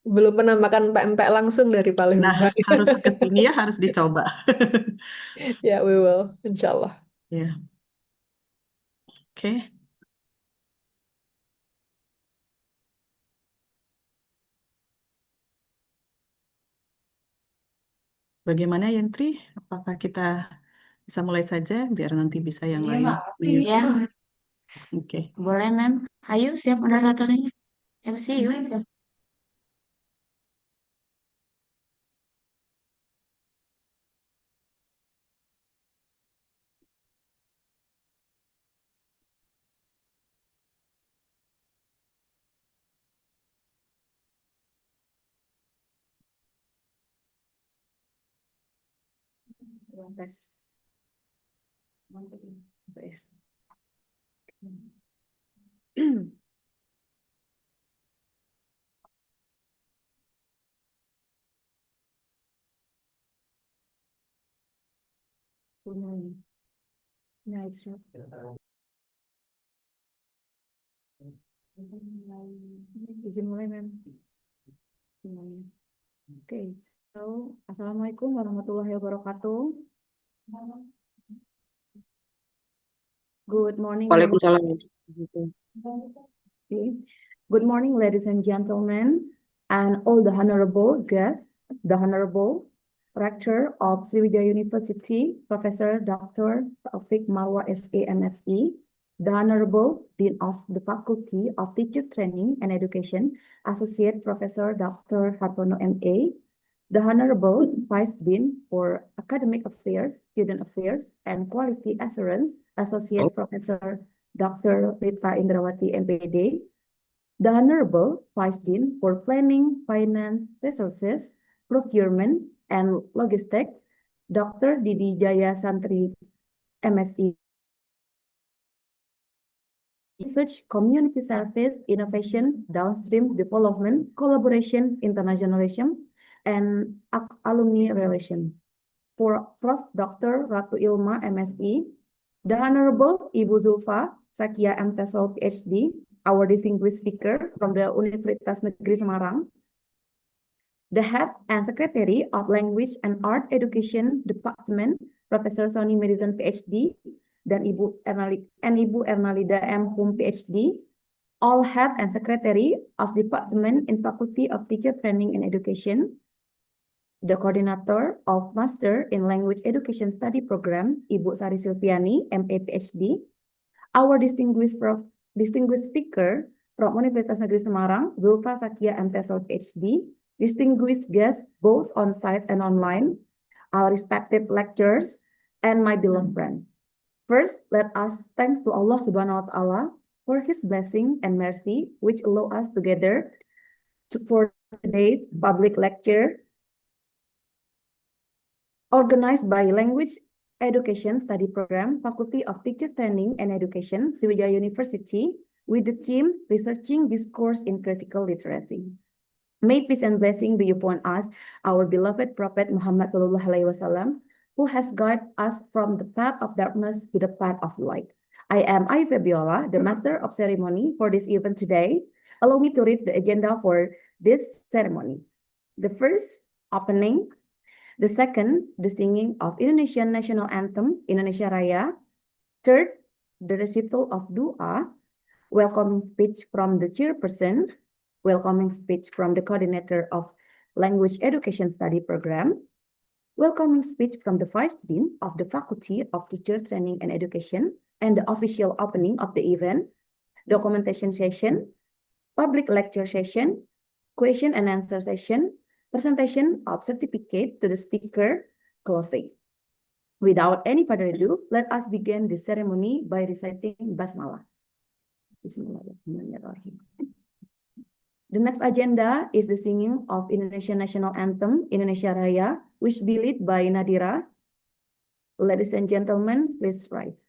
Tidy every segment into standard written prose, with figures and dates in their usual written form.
Belum pernah makan pempek langsung dari Nah, Palembang. harus ke sini ya, harus dicoba. Ya, we will, insya Allah. Ya, oke. Bagaimana Yentri? Apakah kita bisa mulai saja biar nanti bisa yang Iya, lain Mbak. menyusul? Ya, Oke. boleh, Mem. Ayo, siap moderatornya. MC, yuk. Tes. Mantap ini. Apa ya? Mulai. Nah, itu. Izin mulai, Mem. Semuanya. Oke. So, Assalamualaikum warahmatullahi wabarakatuh. Good morning, ladies. Waalaikumsalam. Okay. Good morning, ladies and gentlemen, and all the honorable guests, the Honorable Rector of Sriwijaya University, Professor Dr. Taufik Marwa SE MSE, the Honorable Dean of the Faculty of Teacher Training and Education, Associate Professor Dr. Hartono MA, the Honorable Vice Dean for Academic Affairs, Student Affairs, and Quality Assurance, Associate Professor Dr. Rita Indrawati MPD, the Honorable Vice Dean for Planning, Finance, Resources, Procurement, and Logistics, Dr. Didi Jaya Santri, MSc, Research, Community Service, Innovation, Downstream Development, Collaboration, Internationalism, and Alumni Relation. For Prof. Dr. Ratu Ilma, MSc, the Honorable Ibu Zulfa, Sakhiyya M.TESOL, Ph.D., our distinguished speaker from the Universitas Negeri Semarang, the Head and Secretary of Language and Art Education Department, Professor Sony Medicine, Ph.D., dan Ibu Ernalida M. Hum, Ph.D., all Head and Secretary of Department in Faculty of Teacher Training and Education, the Coordinator of Master in Language Education Study Program, Ibu Sari Silviani, MA PhD, our distinguished speaker from Universitas Negeri Semarang, Zulfa Sakhiyya M.TESOL PhD, distinguished guests both on-site and online, our respected lecturers, and my beloved friends. First, let us thanks to Allah Subhanahu wa Ta'ala for His blessing and mercy, which allow us together for today's public lecture organized by Language Education Study Program, Faculty of Teacher Training and Education, Sriwijaya University, with the team Researching Discourse in Critical Literacy. May peace and blessing be upon us, our beloved Prophet Muhammad SAW, who has guided us from the path of darkness to the path of light. I am Ai Fabiola, the master of ceremony for this event today. Allow me to read the agenda for this ceremony. The first, opening. The second, the singing of Indonesian National Anthem, Indonesia Raya. Third, the recital of dua, welcoming speech from the chairperson, welcoming speech from the coordinator of Language Education Study Program, welcoming speech from the Vice Dean of the Faculty of Teacher Training and Education, and the official opening of the event, documentation session, public lecture session, question and answer session, presentation of certificate to the speaker, closing. Without any further ado, let us begin the ceremony by reciting Basmalah. Bismillahirrahmanirrahim. The next agenda is the singing of Indonesian National Anthem, Indonesia Raya, which be led by Nadira. Ladies and gentlemen, please rise.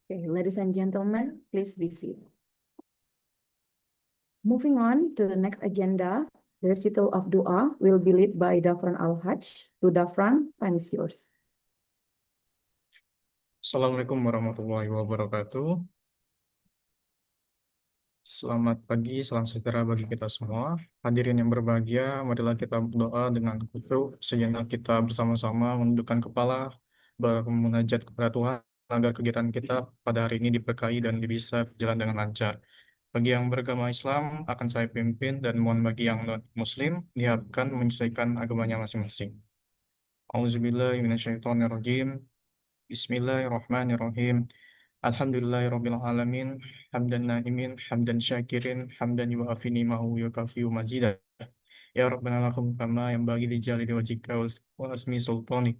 Okay, ladies and gentlemen, please be seated. Moving on to the next agenda, the recital of dua will be led by Dafran Al-Hajj. To Dafran, time is yours. Assalamualaikum warahmatullahi wabarakatuh. Selamat pagi, salam sejahtera bagi kita semua. Hadirin yang berbahagia, marilah kita berdoa dengan khusyuk. Sejenak kita bersama-sama menundukkan kepala, bermunajat kepada Tuhan agar kegiatan kita pada hari ini diberkahi dan bisa berjalan dengan lancar. Bagi yang beragama Islam akan saya pimpin, dan mohon bagi yang non-Muslim diharapkan menyesuaikan agamanya masing-masing. Auzubillahiminasyaitonirrajim. Bismillahirrahmanirrahim. Alhamdulillahirrabbilalamin. Hamdan na'imin, hamdan syakirin, hamdan yuafi ni'mahu yukafiu mazidah. Ya Rabbana lakum kama yang bagi di jali wajhika wa asmi sultani.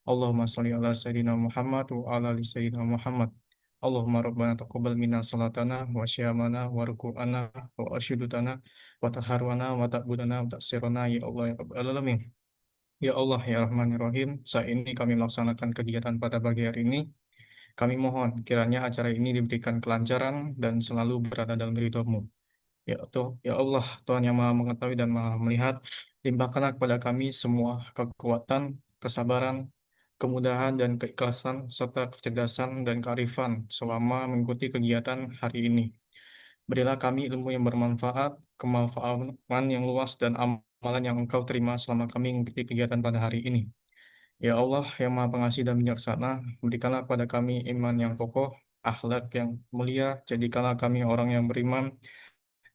Allahumma salli ala Sayyidina Muhammad wa ala ali Sayyidina Muhammad. Allahumma Rabbana taqabbal minna salatana wa syamana wa ruku'ana wa asyudutana wa taharwana wa ta'budana wa taksirana ya Allah ya Rabbal alamin. Ya Allah ya Rahman ya Rahim, saat ini kami melaksanakan kegiatan pada pagi hari ini. Kami mohon kiranya acara ini diberikan kelancaran dan selalu berada dalam ridho-Mu. Ya Allah, Tuhan yang Maha Mengetahui dan Maha Melihat, limpahkanlah kepada kami semua kekuatan, kesabaran, kemudahan dan keikhlasan serta kecerdasan dan kearifan selama mengikuti kegiatan hari ini. Berilah kami ilmu yang bermanfaat, kemanfaatan yang luas dan amalan yang Engkau terima selama kami mengikuti kegiatan pada hari ini. Ya Allah yang Maha Pengasih dan Bijaksana, berikanlah kepada kami iman yang kokoh, akhlak yang mulia, jadikanlah kami orang yang beriman,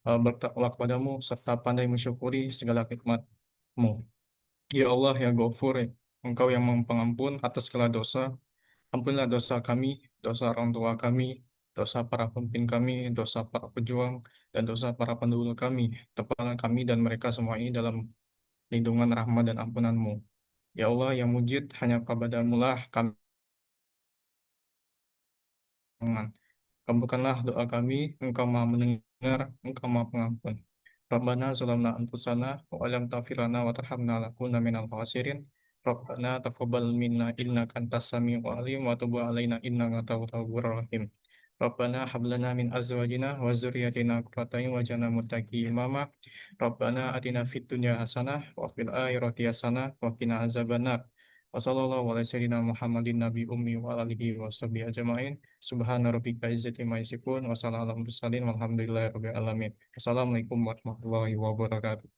bertakwa kepadamu, serta pandai mensyukuri segala nikmat-Mu. Ya Allah ya Ghafur, Engkau yang Maha Pengampun atas segala dosa, ampunilah dosa kami, dosa orang tua kami, dosa para pemimpin kami, dosa para pejuang, dan dosa para pendahulu kami. Tempatkan kami dan mereka semua ini dalam lindungan rahmat dan ampunan-Mu. Ya Allah yang mujid, hanya kepadamu lah kami. Kabulkanlah doa kami, Engkau Maha mendengar, Engkau Maha pengampun. Rabbana zalamna anfusana wa alam taghfir lana wa tarhamna lanakunanna minal khasirin. Rabbana taqabbal minna innaka antas samiul alim wa tub alaina innaka antat tawwabur rahim. Rabbana hab lana min azwajina wa dzurriyyatina qurrata a'yun waj'alna lil muttaqina imama. Rabbana atina fid dunya hasanah wa fil akhirati hasanah wa qina azabannar. Wassallallahu ala sayyidina Muhammadin nabi ummi wa alihi wa sahbihi ajma'in. Subhana rabbika izzati ma yasifun wa salamun alal mursalin walhamdulillahi rabbil alamin. Assalamualaikum warahmatullahi wabarakatuh.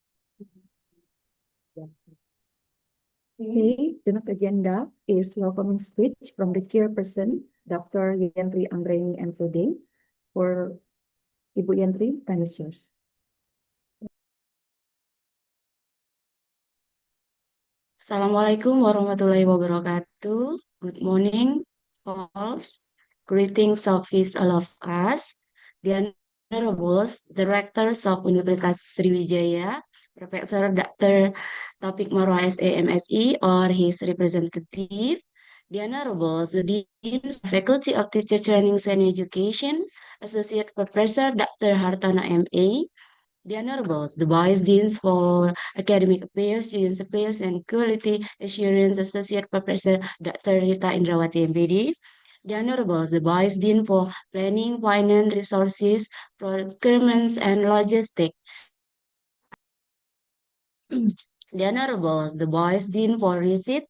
Okay, the next agenda is welcoming speech from the chairperson, Dr. Yentri Anggreni, M.Ph.D. For Ibu Yentri, time is yours. Assalamualaikum warahmatullahi wabarakatuh. Good morning, all. Greetings of peace, all of us. The Honorables, Directors of Universitas Sriwijaya, Professor Dr. Taufik Marwah SAMSE or his representative, the Honorables, the Deans, Faculty of Teacher Training and Education, Associate Professor Dr. Hartana MA, the Honorables, the Vice Deans for Academic Affairs, Student Affairs, and Quality Assurance, Associate Professor Dr. Rita Indrawati MPD, the Honorables, the Vice Dean for Planning, Finance, Resources, Procurements, and Logistics, the Honorables, the Vice Dean for Research,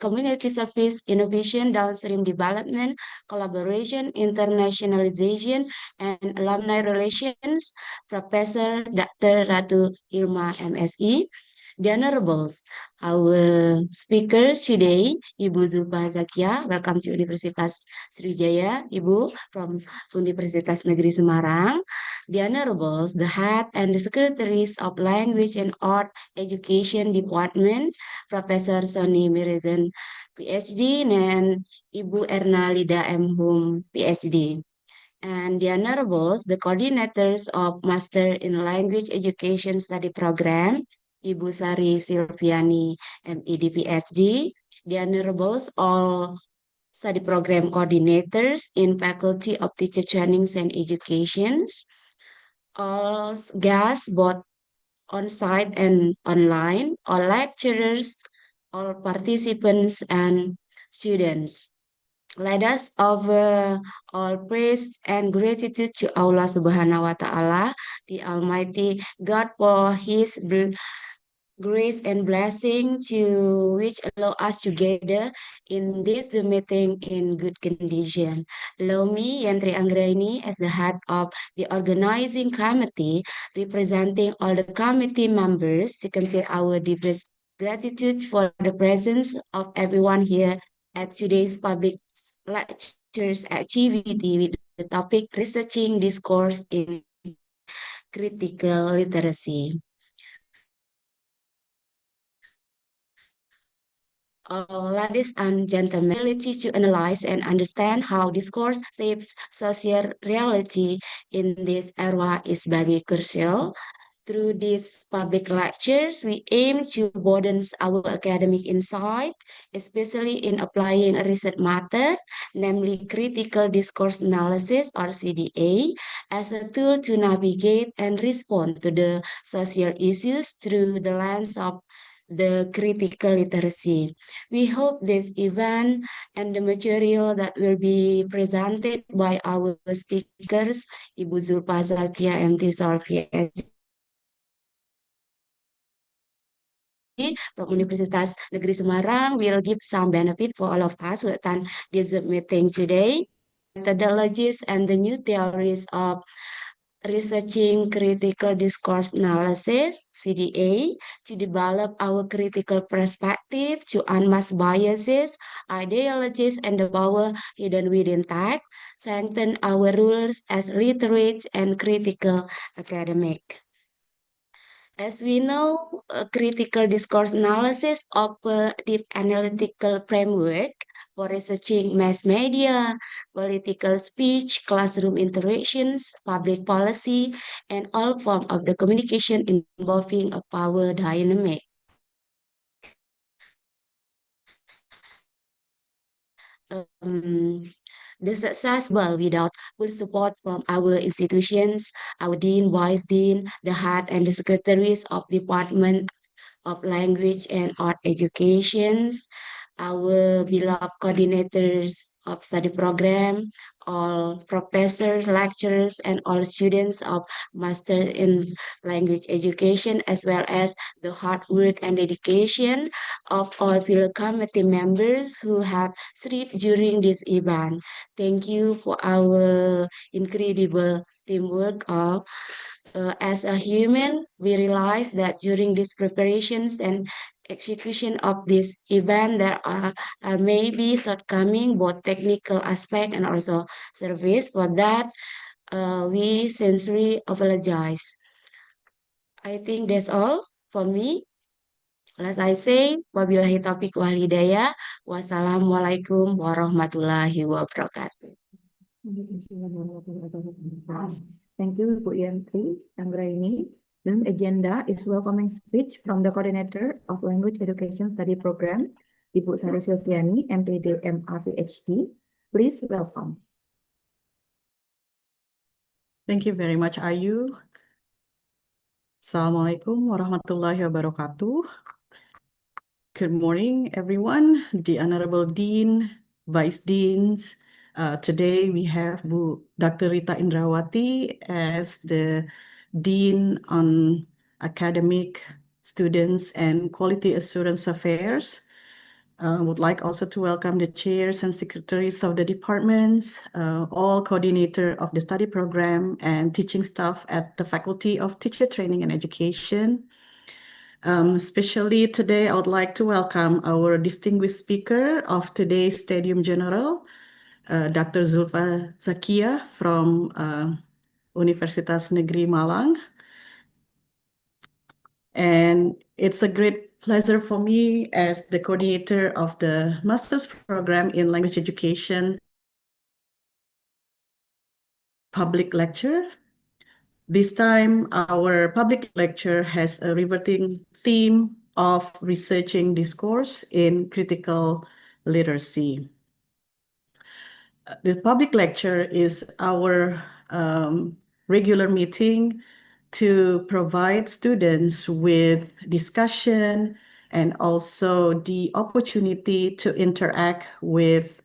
Community Service, Innovation, Downstream Development, Collaboration, Internationalization, and Alumni Relations, Professor Dr. Ratu Irma MSE. The Honorables, our speakers today, Ibu Zulfa Sakhiyya, welcome to Universitas Sriwijaya, Ibu from Universitas Negeri Semarang. The Honorables, the Head and the Secretaries of Language and Art Education Department, Professor Sony Mirezen, Ph.D. and Ibu Erna Lida M. Hum, Ph.D. And the Honorables, the coordinators of Master in Language Education Study Program, Ibu Sari Silviani, M.Ed. Ph.D. The Honorables, all study program coordinators in Faculty of Teacher Trainings and Educations, all guests, both on-site and online, all lecturers, all participants and students. Let us offer all praise and gratitude to Allah Subhanahu wa Ta'ala, the Almighty God, for His grace and blessing to which allow us to gather in this Zoom meeting in good condition. Allow me, Yantri Anggraini, as the head of the organizing committee, representing all the committee members, to convey our deepest gratitude for the presence of everyone here at today's public lectures activity with the topic Researching Discourse in Critical Literacy. Ladies and gentlemen, ability to analyze and understand how discourse shapes social reality in this era is very crucial. Through these public lectures, we aim to broaden our academic insight, especially in applying a research method, namely critical discourse analysis or CDA, as a tool to navigate and respond to the social issues through the lens of the critical literacy. We hope this event and the material that will be presented by our speakers, Ibu Zulfa Sakhiyya, M.TESOL, Ph.D. from Universitas Negeri Semarang will give some benefit for all of us who attend this meeting today. Methodologies and the new theories of researching critical discourse analysis, CDA, to develop our critical perspective, to unmask biases, ideologies, and the power hidden within text, strengthen our roles as literate and critical academic. As we know, critical discourse analysis offers deep analytical framework for researching mass media, political speech, classroom interactions, public policy, and all forms of the communication involving a power dynamic. Um, the success without full support from our institutions, our dean, vice dean, the head and the secretaries of department of language and art educations, our beloved coordinators of study program, all professors, lecturers, and all students of master in language education, as well as the hard work and dedication of all fellow committee members who have served during this event. Thank you for our incredible teamwork of as a human, we realize that during these preparations and execution of this event, there are maybe shortcoming, both technical aspect and also service. For that, we sincerely apologize. I think that's all for me. As I say, wabillahi taufiq wal hidayah. Wassalamualaikum warahmatullahi wabarakatuh. Thank you, Bu Yantri Anggraini. The agenda is welcoming speech from the coordinator of Language Education Study Program, Ibu Sari Silviani, M.Pd, MA, Ph.D. Please welcome. Thank you very much, Ayu. Assalamualaikum warahmatullahi wabarakatuh. Good morning, everyone. The Honorable Dean, Vice Deans. Today we have Dr. Rita Indrawati as the Dean on Academic, Students, and Quality Assurance Affairs. Would like also to welcome the chairs and secretaries of the departments, all coordinator of the study program and teaching staff at the Faculty of Teacher Training and Education. Especially today, I would like to welcome our distinguished speaker of today's Stadium General, Dr. Zulfa Sakhiyya from Universitas Negeri Malang. And it's a great pleasure for me as the coordinator of the master's program in language education public lecture. This time, our public lecture has a riveting theme of researching discourse in critical literacy. The public lecture is our regular meeting to provide students with discussion and also the opportunity to interact with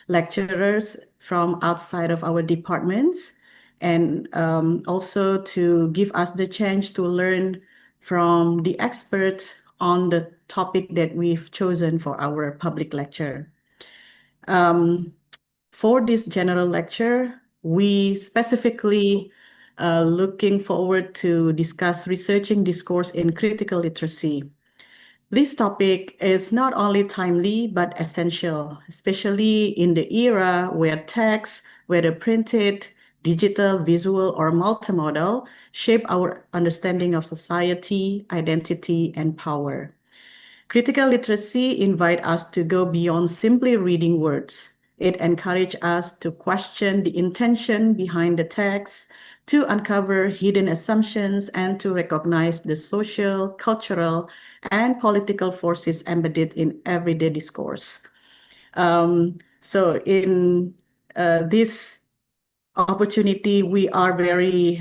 lecturers from outside of our departments, and also to give us the chance to learn from the experts on the topic that we've chosen for our public lecture. For this general lecture, we specifically looking forward to discuss researching discourse in critical literacy. This topic is not only timely but essential, especially in the era where text, whether printed, digital, visual, or multimodal, shape our understanding of society, identity, and power. Critical literacy invites us to go beyond simply reading words. It encourages us to question the intention behind the text, to uncover hidden assumptions, and to recognize the social, cultural, and political forces embedded in everyday discourse. So in this opportunity, we are very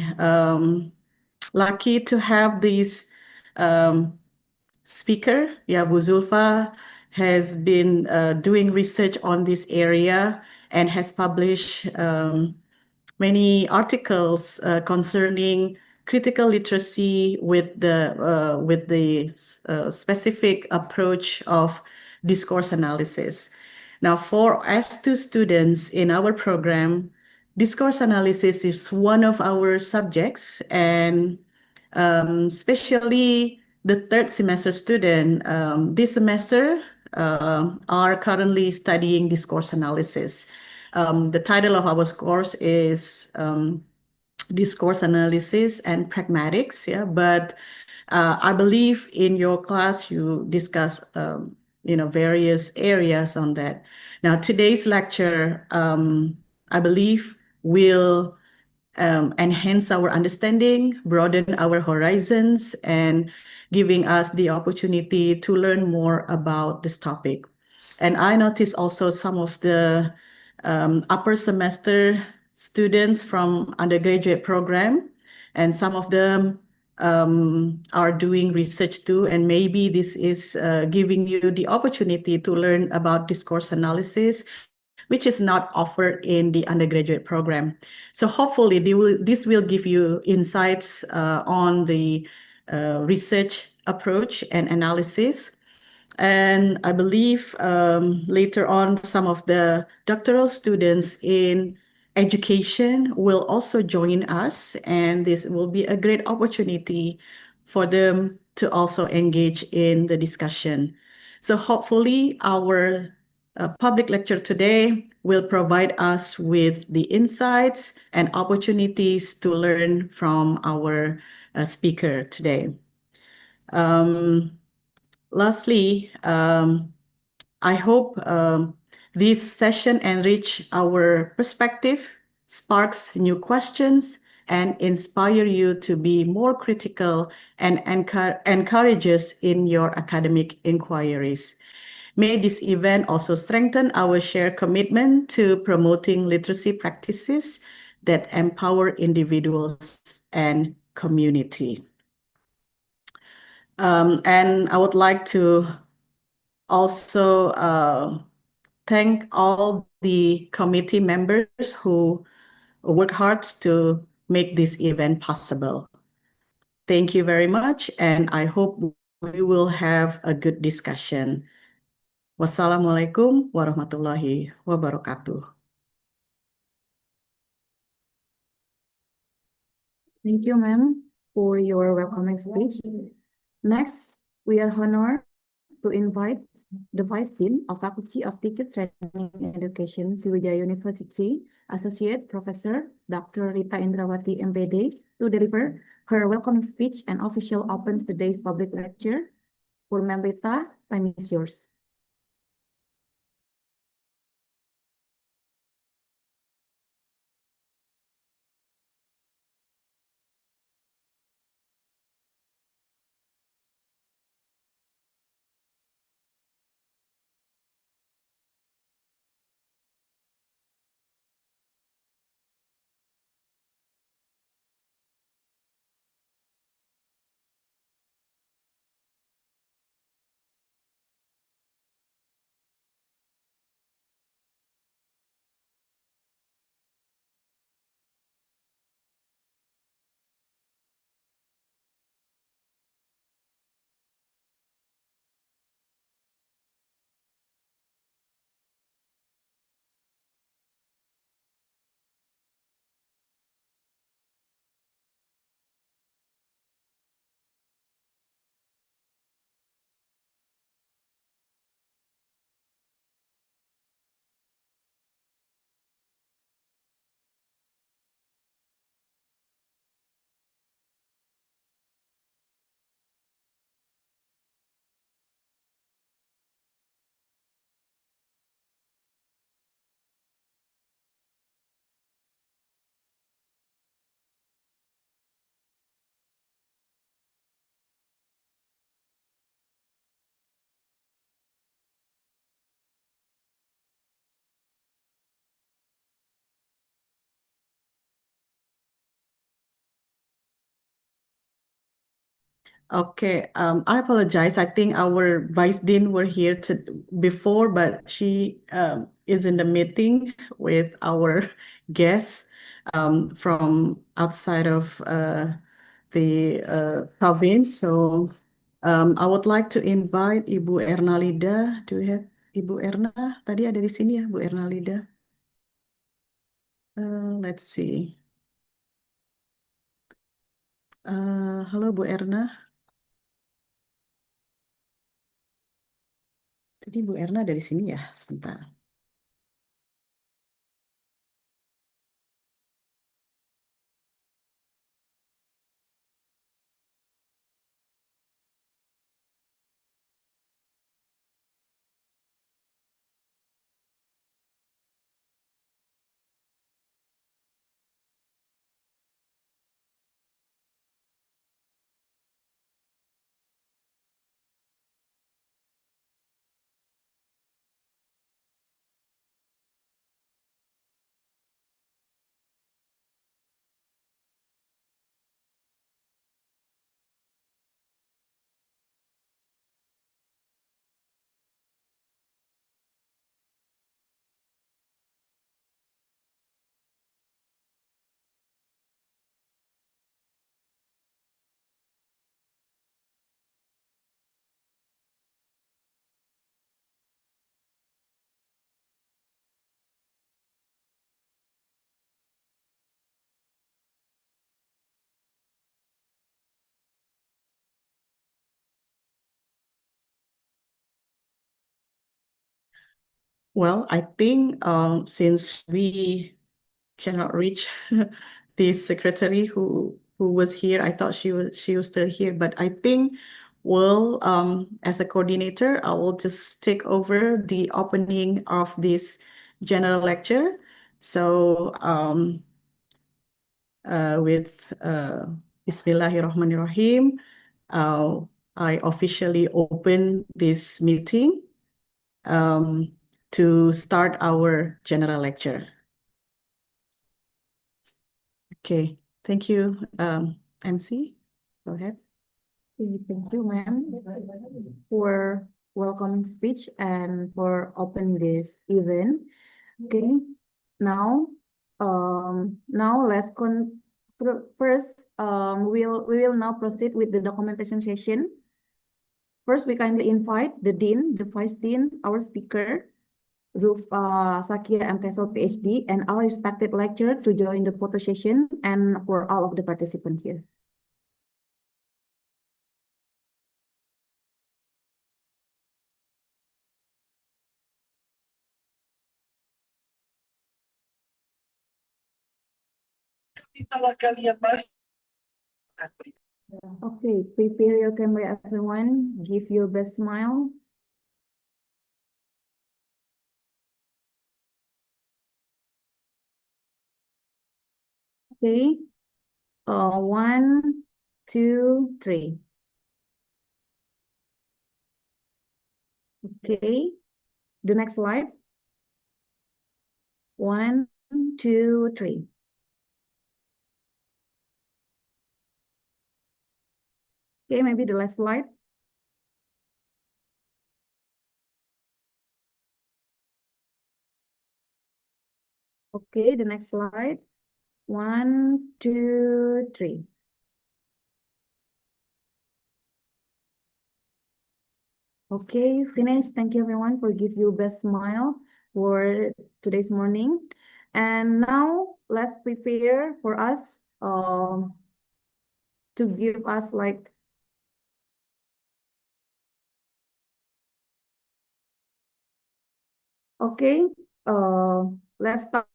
lucky to have these speaker. Yeah, Bu Zulfa has been doing research on this area and has published many articles concerning critical literacy with the specific approach of discourse analysis. Now, for S2 students in our program, discourse analysis is one of our subjects, and especially the third semester student this semester are currently studying discourse analysis. The title of our course is Discourse Analysis and Pragmatics, yeah, but I believe in your class you discuss various areas on that. Now, today's lecture, I believe, will enhance our understanding, broaden our horizons, and giving us the opportunity to learn more about this topic. And I noticed also some of the upper semester students from undergraduate program, and some of them are doing research too, and maybe this is giving you the opportunity to learn about discourse analysis, which is not offered in the undergraduate program. So hopefully this will give you insights on the research approach and analysis. And I believe later on, some of the doctoral students in education will also join us, and this will be a great opportunity for them to also engage in the discussion. So hopefully our public lecture today will provide us with the insights and opportunities to learn from our speaker today. Lastly, I hope this session enrich our perspective, sparks new questions, and inspire you to be more critical and encourages in your academic inquiries. May this event also strengthen our shared commitment to promoting literacy practices that empower individuals and community. And I would like to also thank all the committee members who work hard to make this event possible. Thank you very much, and I hope we will have a good discussion. Wassalamualaikum warahmatullahi wabarakatuh. Thank you, ma'am, for your welcoming speech. Next, we are honored to invite the Vice Dean of Faculty of Teacher Training and Education, Sriwijaya University, Associate Professor Dr. Rita Indrawati, M.Ph.D., to deliver her welcoming speech and official opens today's public lecture. For Ma'am Rita, time is yours. Okay, I apologize. I think our Vice Dean were here before, but she is in the meeting with our guests from outside of the province. So I would like to invite Ibu Ernalida. Do we have Ibu Erna? Tadi ada di sini ya, Bu Ernalida. Let's see. Halo Bu Erna. Tadi Bu Erna ada di sini ya, sebentar. Well, I think since we cannot reach the secretary who was here, I thought she was still here, but I think well, as a coordinator, I will just take over the opening of this general lecture. So with Bismillahirrahmanirrahim, I officially open this meeting to start our general lecture. Okay, thank you, MC. Go ahead. Thank you, ma'am, for welcoming speech and for opening this event. Okay, now, now first, we will now proceed with the documentation session. First, we kindly invite the dean, the vice dean, our speaker, Zulfa, Sakhiyya, M.TESOL, Ph.D., and our respected lecturer to join the photo session and for all of the participants here. Okay, prepare your camera, everyone. Give your best smile. Okay, 1, 2, 3. Okay, the next slide. 1, 2, 3. Okay, maybe the last slide. Okay, the next slide. 1, 2, 3. Okay, finished. Thank you everyone for give your best smile for today's morning. And now let's prepare for us to give us like okay, let's start.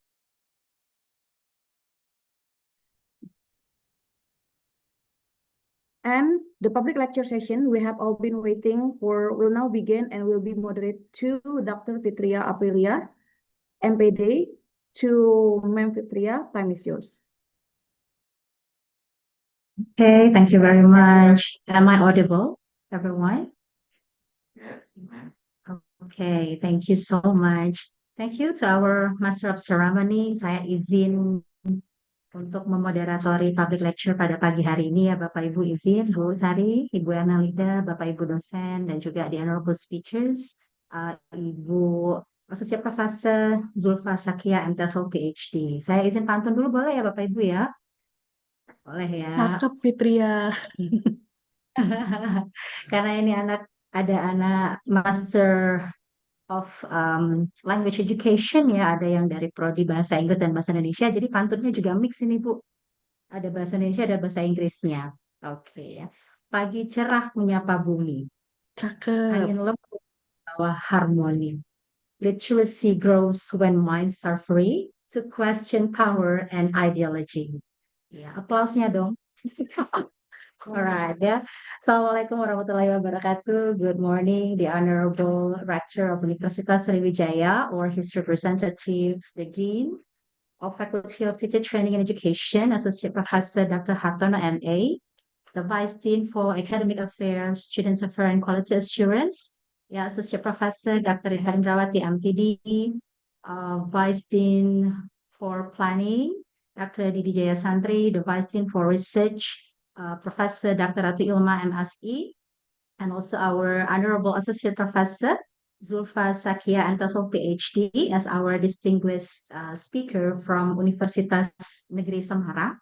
And the public lecture session we have all been waiting for will now begin and will be moderated to Dr. Fitria Aprilia, M.Ph.D. To Ma'am Fitria, time is yours. Okay, thank you very much. Am I audible, everyone? Okay, thank you so much. Thank you to our Master of Ceremony. Saya izin untuk memoderatori public lecture pada pagi hari ini ya Bapak Ibu izin, Bu Sari, Ibu Ernalida, Bapak Ibu dosen, dan juga the honorable speakers, Ibu Associate Professor Zulfa Sakhiyya M.TESOL Ph.D. Saya izin pantun dulu boleh ya Bapak Ibu ya? Boleh ya. Cakep Fitria. Karena ini ada anak Master of Language Education ya, ada yang dari Prodi Bahasa Inggris dan Bahasa Indonesia, jadi pantunnya juga mix ini Bu. Ada bahasa Indonesia, ada bahasa Inggrisnya. Oke ya. Pagi cerah menyapa bumi, Cakep. angin lembut bawa harmoni. Literacy grows when minds are free to question power and ideology. Ya, aplausnya dong. Alright, ya. Assalamualaikum warahmatullahi wabarakatuh. Good morning, the Honorable Rector of Universitas Sriwijaya, or his representative, the Dean of Faculty of Teacher Training and Education, Associate Professor Dr. Hartono, MA, the Vice Dean for Academic Affairs, Students Affairs and Quality Assurance, Associate Professor Dr. Rita Indrawati, MPD, Vice Dean for Planning, Dr. Didi Jaya Santri, the Vice Dean for Research, Professor Dr. Ratu Ilma, MSE, and also our Honorable Associate Professor, Zulfa Sakhiyya M.TESOL Ph.D. as our distinguished speaker from Universitas Negeri Semarang,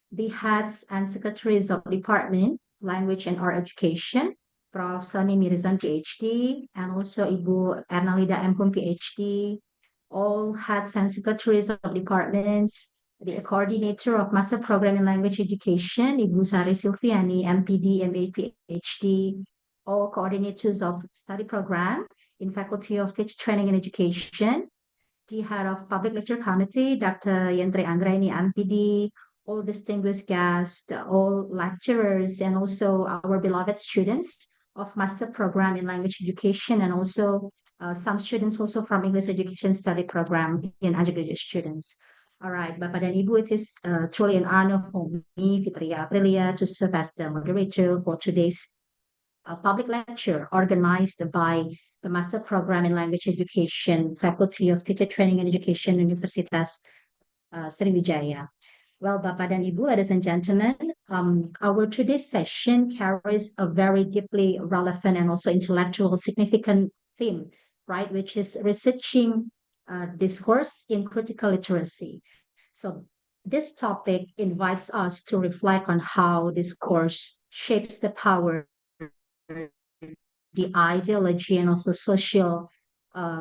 the heads and secretaries of Department, Language and Art Education, Prof. Soni Mirzan, Ph.D., and also Ibu Ernalida M. Ph.D., all heads and secretaries of departments, the coordinator of Master Program in Language Education, Ibu Sari Silviani, MPD, MA, PhD, all coordinators of study program in Faculty of Teacher Training and Education, the head of Public Lecture Committee, Dr. Yentre Anggraini, MPD, all distinguished guests, all lecturers, and also our beloved students of Master Program in Language Education, and also some students also from English Education Study Program in undergraduate students. All right, Bapak dan Ibu, it is truly an honor for me, Fitria Aprilia, to serve as the moderator for today's public lecture organized by the Master Program in Language Education, Faculty of Teacher Training and Education, Universitas Sriwijaya. Well, Bapak dan Ibu, ladies and gentlemen, our today's session carries a very deeply relevant and also intellectual significant theme, right, which is researching discourse in critical literacy. So this topic invites us to reflect on how discourse shapes the power, the ideology, and also social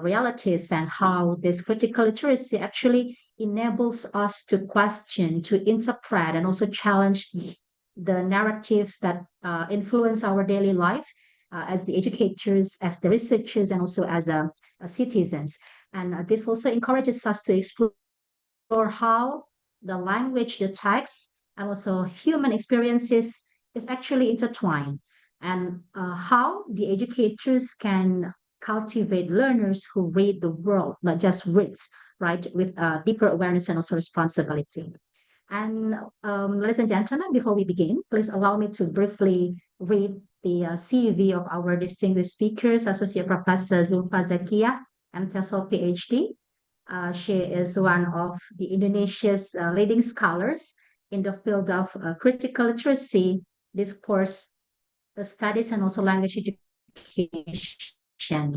realities, and how this critical literacy actually enables us to question, to interpret, and also challenge the narratives that influence our daily life as the educators, as the researchers, and also as citizens. And this also encourages us to explore how the language, the text, and also human experiences is actually intertwined, and how the educators can cultivate learners who read the world, not just reads, right, with deeper awareness and also responsibility. And ladies and gentlemen, before we begin, please allow me to briefly read the CV of our distinguished speakers, Associate Professor Zulfa Zakia, M.TESOL PhD. She is one of the Indonesia's leading scholars in the field of critical literacy, discourse studies, and also language education.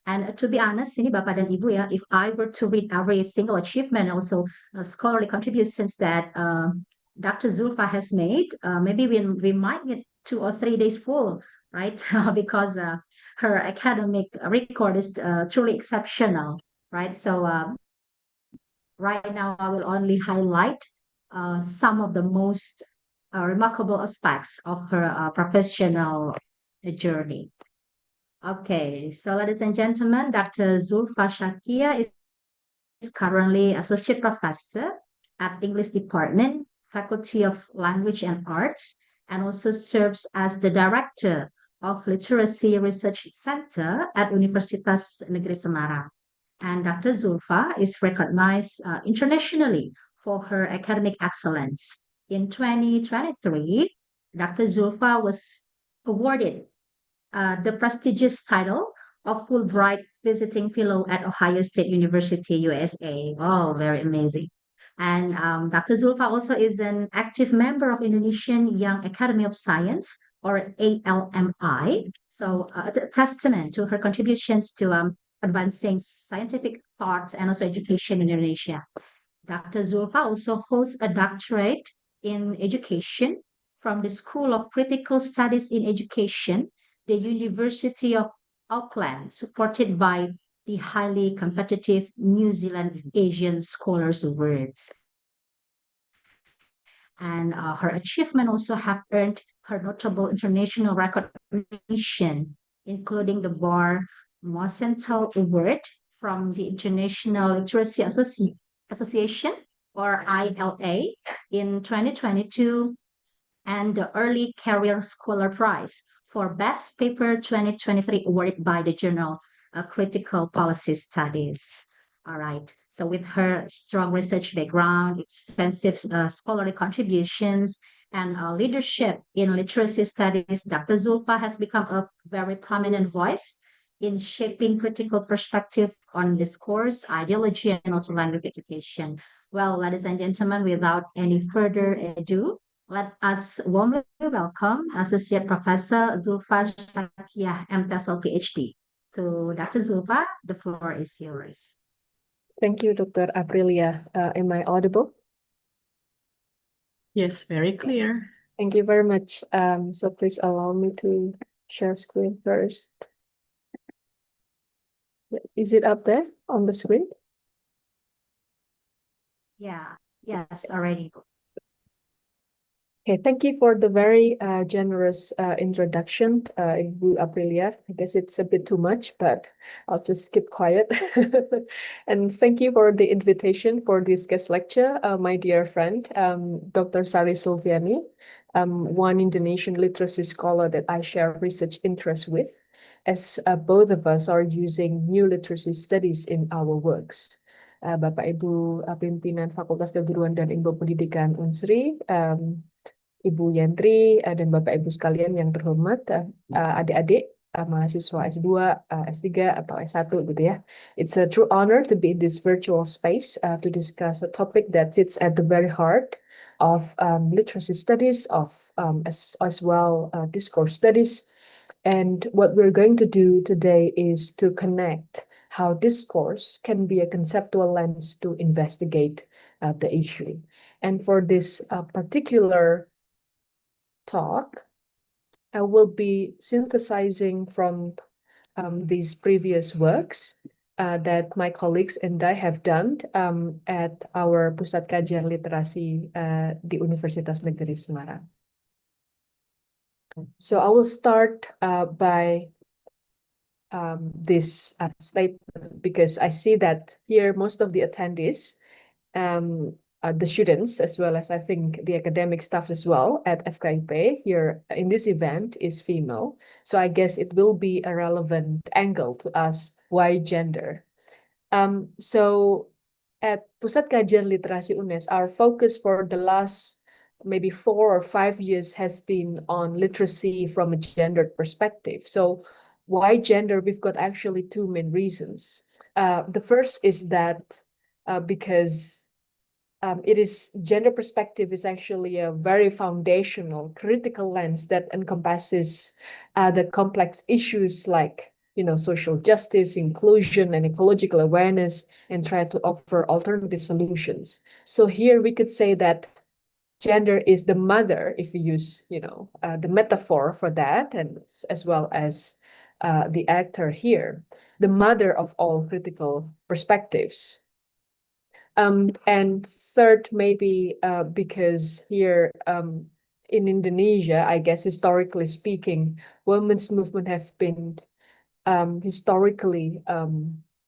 And to be honest, ini Bapak dan Ibu ya, if I were to read every single achievement, also scholarly contributions that Dr. Zulfa has made, maybe we might need 2 or 3 days full, right? Because her academic record is truly exceptional, right? So right now I will only highlight some of the most remarkable aspects of her professional journey. Okay, so ladies and gentlemen, Dr. Zulfa Sakhiyya is currently Associate Professor at English Department, Faculty of Language and Arts, and also serves as the Director of Literacy Research Center at Universitas Negeri Semarang. And Dr. Zulfa is recognized internationally for her academic excellence. In 2023, Dr. Zulfa was awarded the prestigious title of Fulbright Visiting Fellow at Ohio State University, USA. Oh, very amazing. And Dr. Zulfa also is an active member of Indonesian Young Academy of Science, or ALMI. So a testament to her contributions to advancing scientific thought and also education in Indonesia. Dr. Zulfa also holds a doctorate in education from the School of Critical Studies in Education, the University of Auckland, supported by the highly competitive New Zealand Asian Scholars Awards. And her achievement also have earned her notable international recognition, including the Bar Mosenthal Award from the International Literacy Association, or ILA, in 2022, and the Early Career Scholar Prize for Best Paper 2023 awarded by the journal Critical Policy Studies. All right. So with her strong research background, extensive scholarly contributions, and leadership in literacy studies, Dr. Zulfa has become a very prominent voice in shaping critical perspective on discourse, ideology, and also language education. Well, ladies and gentlemen, without any further ado, let us warmly welcome Associate Professor Zulfa Sakhiyya, M.TESOL Ph.D. To Dr. Zulfa, the floor is yours. Thank you, Dr. Aprilia. Am I audible? Yes, very Yes. clear. Thank you very much. So please allow me to share screen first. Yeah, is it up there on the screen? Yeah, yes, already. Okay, thank you for the very generous introduction, Ibu Aprilia. I guess it's a bit too much, but I'll just keep quiet. And thank you for the invitation for this guest lecture, my dear friend, Dr. Sari Sulfiani, one Indonesian literacy scholar that I share research interests with, as both of us are using new literacy studies in our works. Bapak Ibu pimpinan Fakultas Keguruan dan Ilmu Pendidikan Unsri, Ibu Yentri dan Bapak Ibu sekalian yang terhormat, adik-adik mahasiswa S2, S3 atau S1 gitu ya. It's a true honor to be in this virtual space to discuss a topic that sits at the very heart of literacy studies, of as well discourse studies. And what we're going to do today is to connect how discourse can be a conceptual lens to investigate the issue. And for this particular talk, I will be synthesizing from these previous works that my colleagues and I have done at our Pusat Kajian Literasi di Universitas Negeri Semarang. So I will start by this statement because I see that here most of the attendees, the students, as well as I think the academic staff as well at FKIP here in this event is female. So I guess it will be a relevant angle to us why gender. So at Pusat Kajian Literasi UNES, our focus for the last maybe 4 or 5 years has been on literacy from a gendered perspective. So why gender? We've got actually two main reasons. The first is that because it is gender perspective is actually a very foundational, critical lens that encompasses the complex issues like social justice, inclusion, and ecological awareness, and try to offer alternative solutions. So here we could say that gender is the mother, if we use the metaphor for that, and as well as the actor here, the mother of all critical perspectives. And third, maybe because here in Indonesia, I guess historically speaking, women's movement have been historically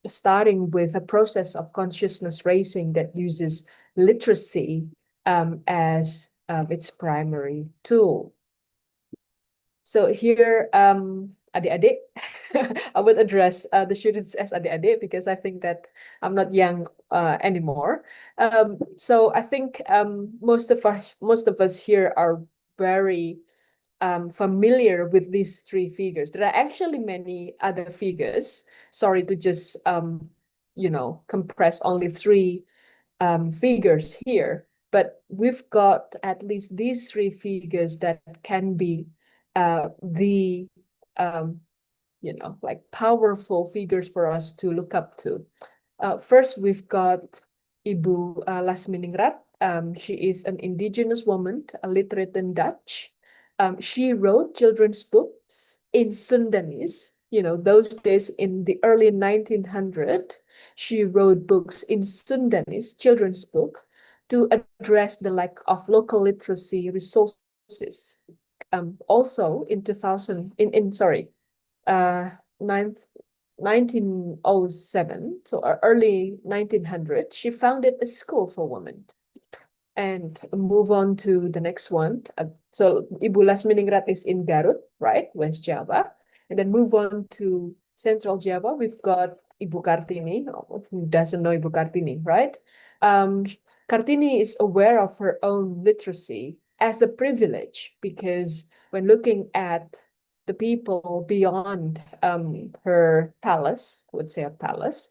starting with a process of consciousness raising that uses literacy as its primary tool. So here, adik-adik, I would address the students as adik-adik because I think that I'm not young anymore. So I think most of us here are very familiar with these three figures. There are actually many other figures. Sorry to just compress only three figures here, but we've got at least these three figures that can be the like powerful figures for us to look up to. First, we've got Ibu Lasminingrat. She is an indigenous woman, a literate in Dutch. She wrote children's books in Sundanese. Those days in the early 1900s, she wrote books in Sundanese, children's book, to address the lack of local literacy resources. Also in 2000, sorry, 1907, so early 1900, she founded a school for women. And move on to the next one. So Ibu Lasminingrat is in Garut, right, West Java. And then move on to Central Java. We've got Ibu Kartini. Who doesn't know Ibu Kartini, right? Kartini is aware of her own literacy as a privilege, because when looking at the people beyond her palace, I would say a palace,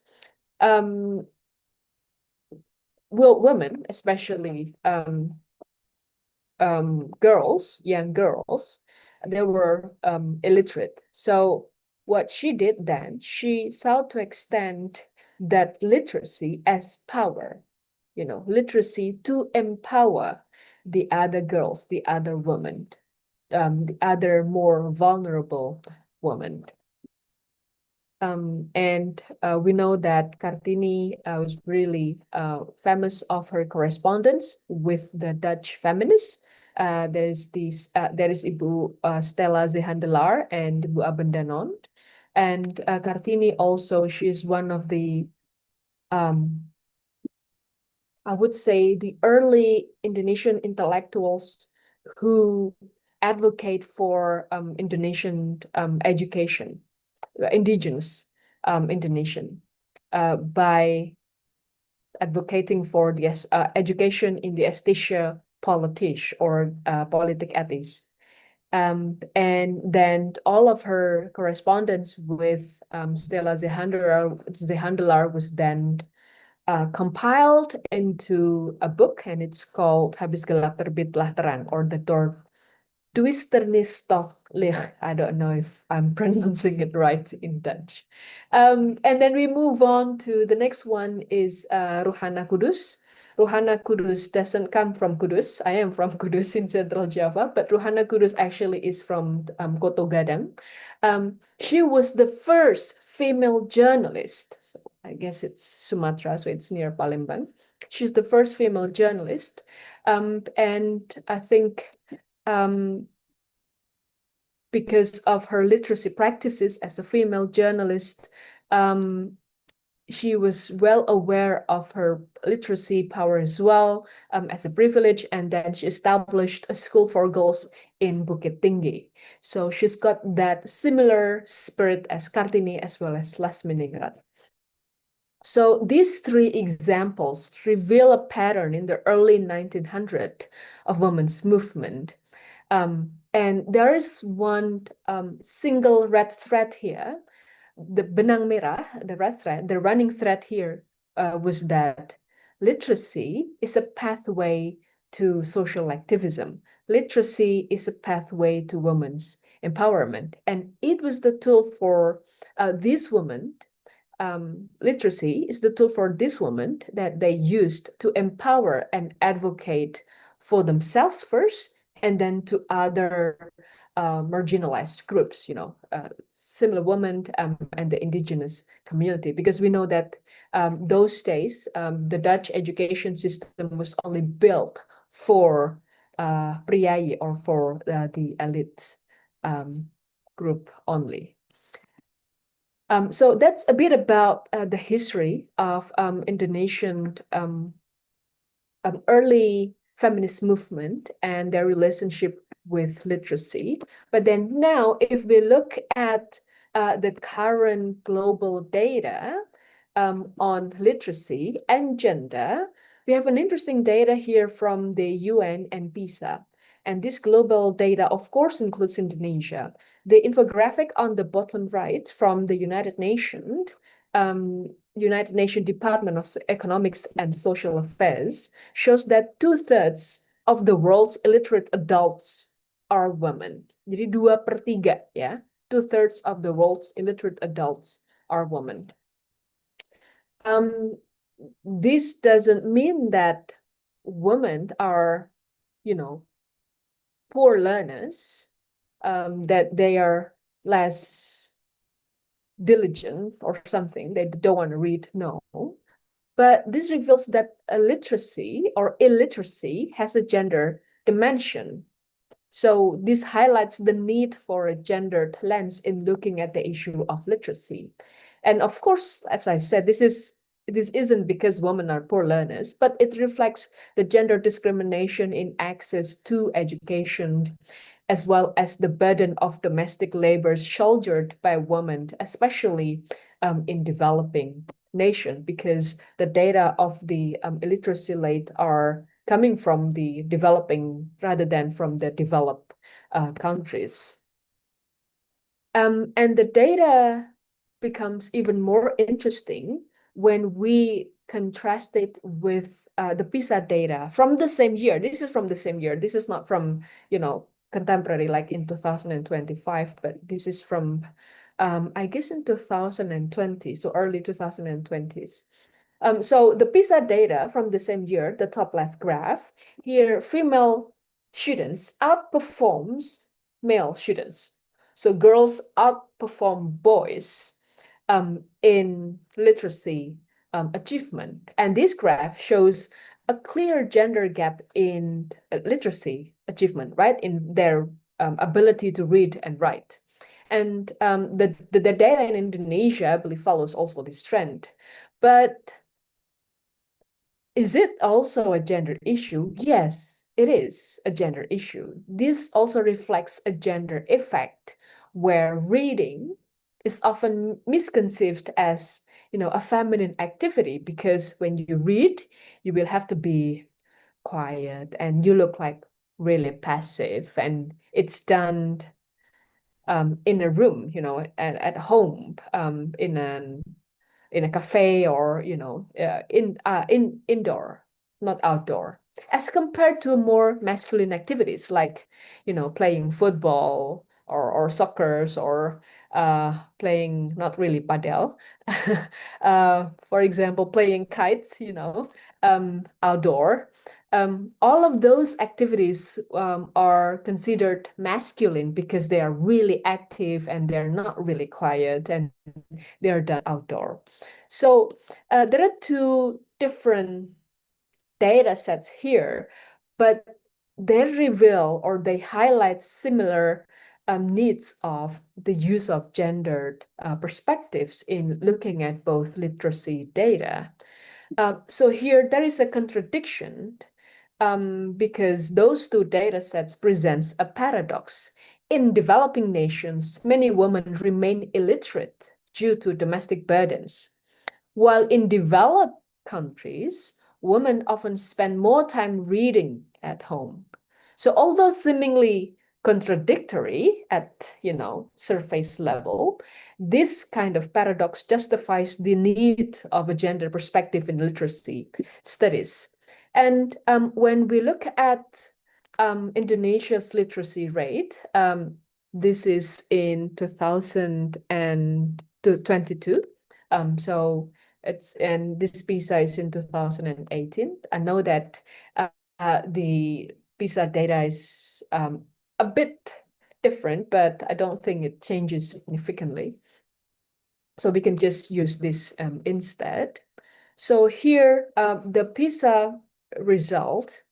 women, especially girls, young girls, they were illiterate. So what she did then, she sought to extend that literacy as power, literacy to empower the other girls, the other women, the other more vulnerable women. And we know that Kartini was really famous of her correspondence with the Dutch feminists. There is Ibu Stella Zehandelaar and Ibu Abendanon. And Kartini also, she is one of the, I would say, the early Indonesian intellectuals who advocate for Indonesian education, indigenous Indonesian, by advocating for the education in the aesthesia politis, or politic ethics. And then all of her correspondence with Stella Zehandelaar was then compiled into a book, and it's called Habis Gelap Terbitlah Terang, or The Door Duisternis toch licht. I don't know if I'm pronouncing it right in Dutch. And then we move on to the next one is Ruhana Kudus. Ruhana Kudus doesn't come from Kudus. I am from Kudus in Central Java, but Ruhana Kudus actually is from Koto Gadang. She was the first female journalist. So I guess it's Sumatra, so it's near Palembang. She's the first female journalist. And I think because of her literacy practices as a female journalist, she was well aware of her literacy power as well, as a privilege, and then she established a school for girls in Bukit Tinggi. So she's got that similar spirit as Kartini as well as Lasminingrat. So these three examples reveal a pattern in the early 1900s of women's movement. And there is one single red thread here. The benang merah, the red thread, the running thread here was that literacy is a pathway to social activism. Literacy is a pathway to women's empowerment. And it was the tool for these women. Literacy is the tool for this woman that they used to empower and advocate for themselves first, and then to other marginalized groups, similar women and the indigenous community. Because we know that those days, the Dutch education system was only built for priai, or for the elite group only. So that's a bit about the history of Indonesian early feminist movement and their relationship with literacy. But then now, if we look at the current global data on literacy and gender, we have an interesting data here from the UN and PISA. And this global data, of course, includes Indonesia. The infographic on the bottom right from the United Nations United Nations Department of Economics and Social Affairs shows that 2/3 of the world's illiterate adults are women. Jadi 2/3 ya, 2/3 of the world's illiterate adults are women. This doesn't mean that women are, poor learners, that they are less diligent or something, they don't want to read, no. But this reveals that literacy or illiteracy has a gender dimension. So this highlights the need for a gendered lens in looking at the issue of literacy. And of course, as I said, this isn't because women are poor learners, but it reflects the gender discrimination in access to education, as well as the burden of domestic labor shouldered by women, especially in developing nation, because the data of the illiteracy rate are coming from the developing rather than from the developed countries. And the data becomes even more interesting when we contrast it with the PISA data from the same year. This is from the same year. This is not from, contemporary, like in 2025, but this is from, I guess in 2020, so early 2020s. So the PISA data from the same year, the top left graph, here female students outperforms male students. So girls outperform boys in literacy achievement. And this graph shows a clear gender gap in literacy achievement, right? In their ability to read and write. And the data in Indonesia, I believe, follows also this trend. But is it also a gender issue? Yes, it is a gender issue. This also reflects a gender effect where reading is often misconceived as, a feminine activity, because when you read, you will have to be quiet and you look like really passive, and it's done in a room, at home, in a cafe, or indoor, not outdoor, as compared to more masculine activities like playing football or soccer, or playing, not really padel, for example, playing kites, outdoor. All of those activities are considered masculine because they are really active and they're not really quiet, and they're done outdoor. So there are two different data sets here, but they reveal or they highlight similar needs of the use of gendered perspectives in looking at both literacy data. So here there is a contradiction because those two data sets presents a paradox. In developing nations, many women remain illiterate due to domestic burdens, while in developed countries, women often spend more time reading at home. So although seemingly contradictory at, surface level, this kind of paradox justifies the need of a gender perspective in literacy studies. And when we look at Indonesia's literacy rate, this is in 2022. So and this PISA is in 2018. I know that the PISA data is a bit different, but I don't think it changes significantly. So we can just use this instead. So here, the PISA result,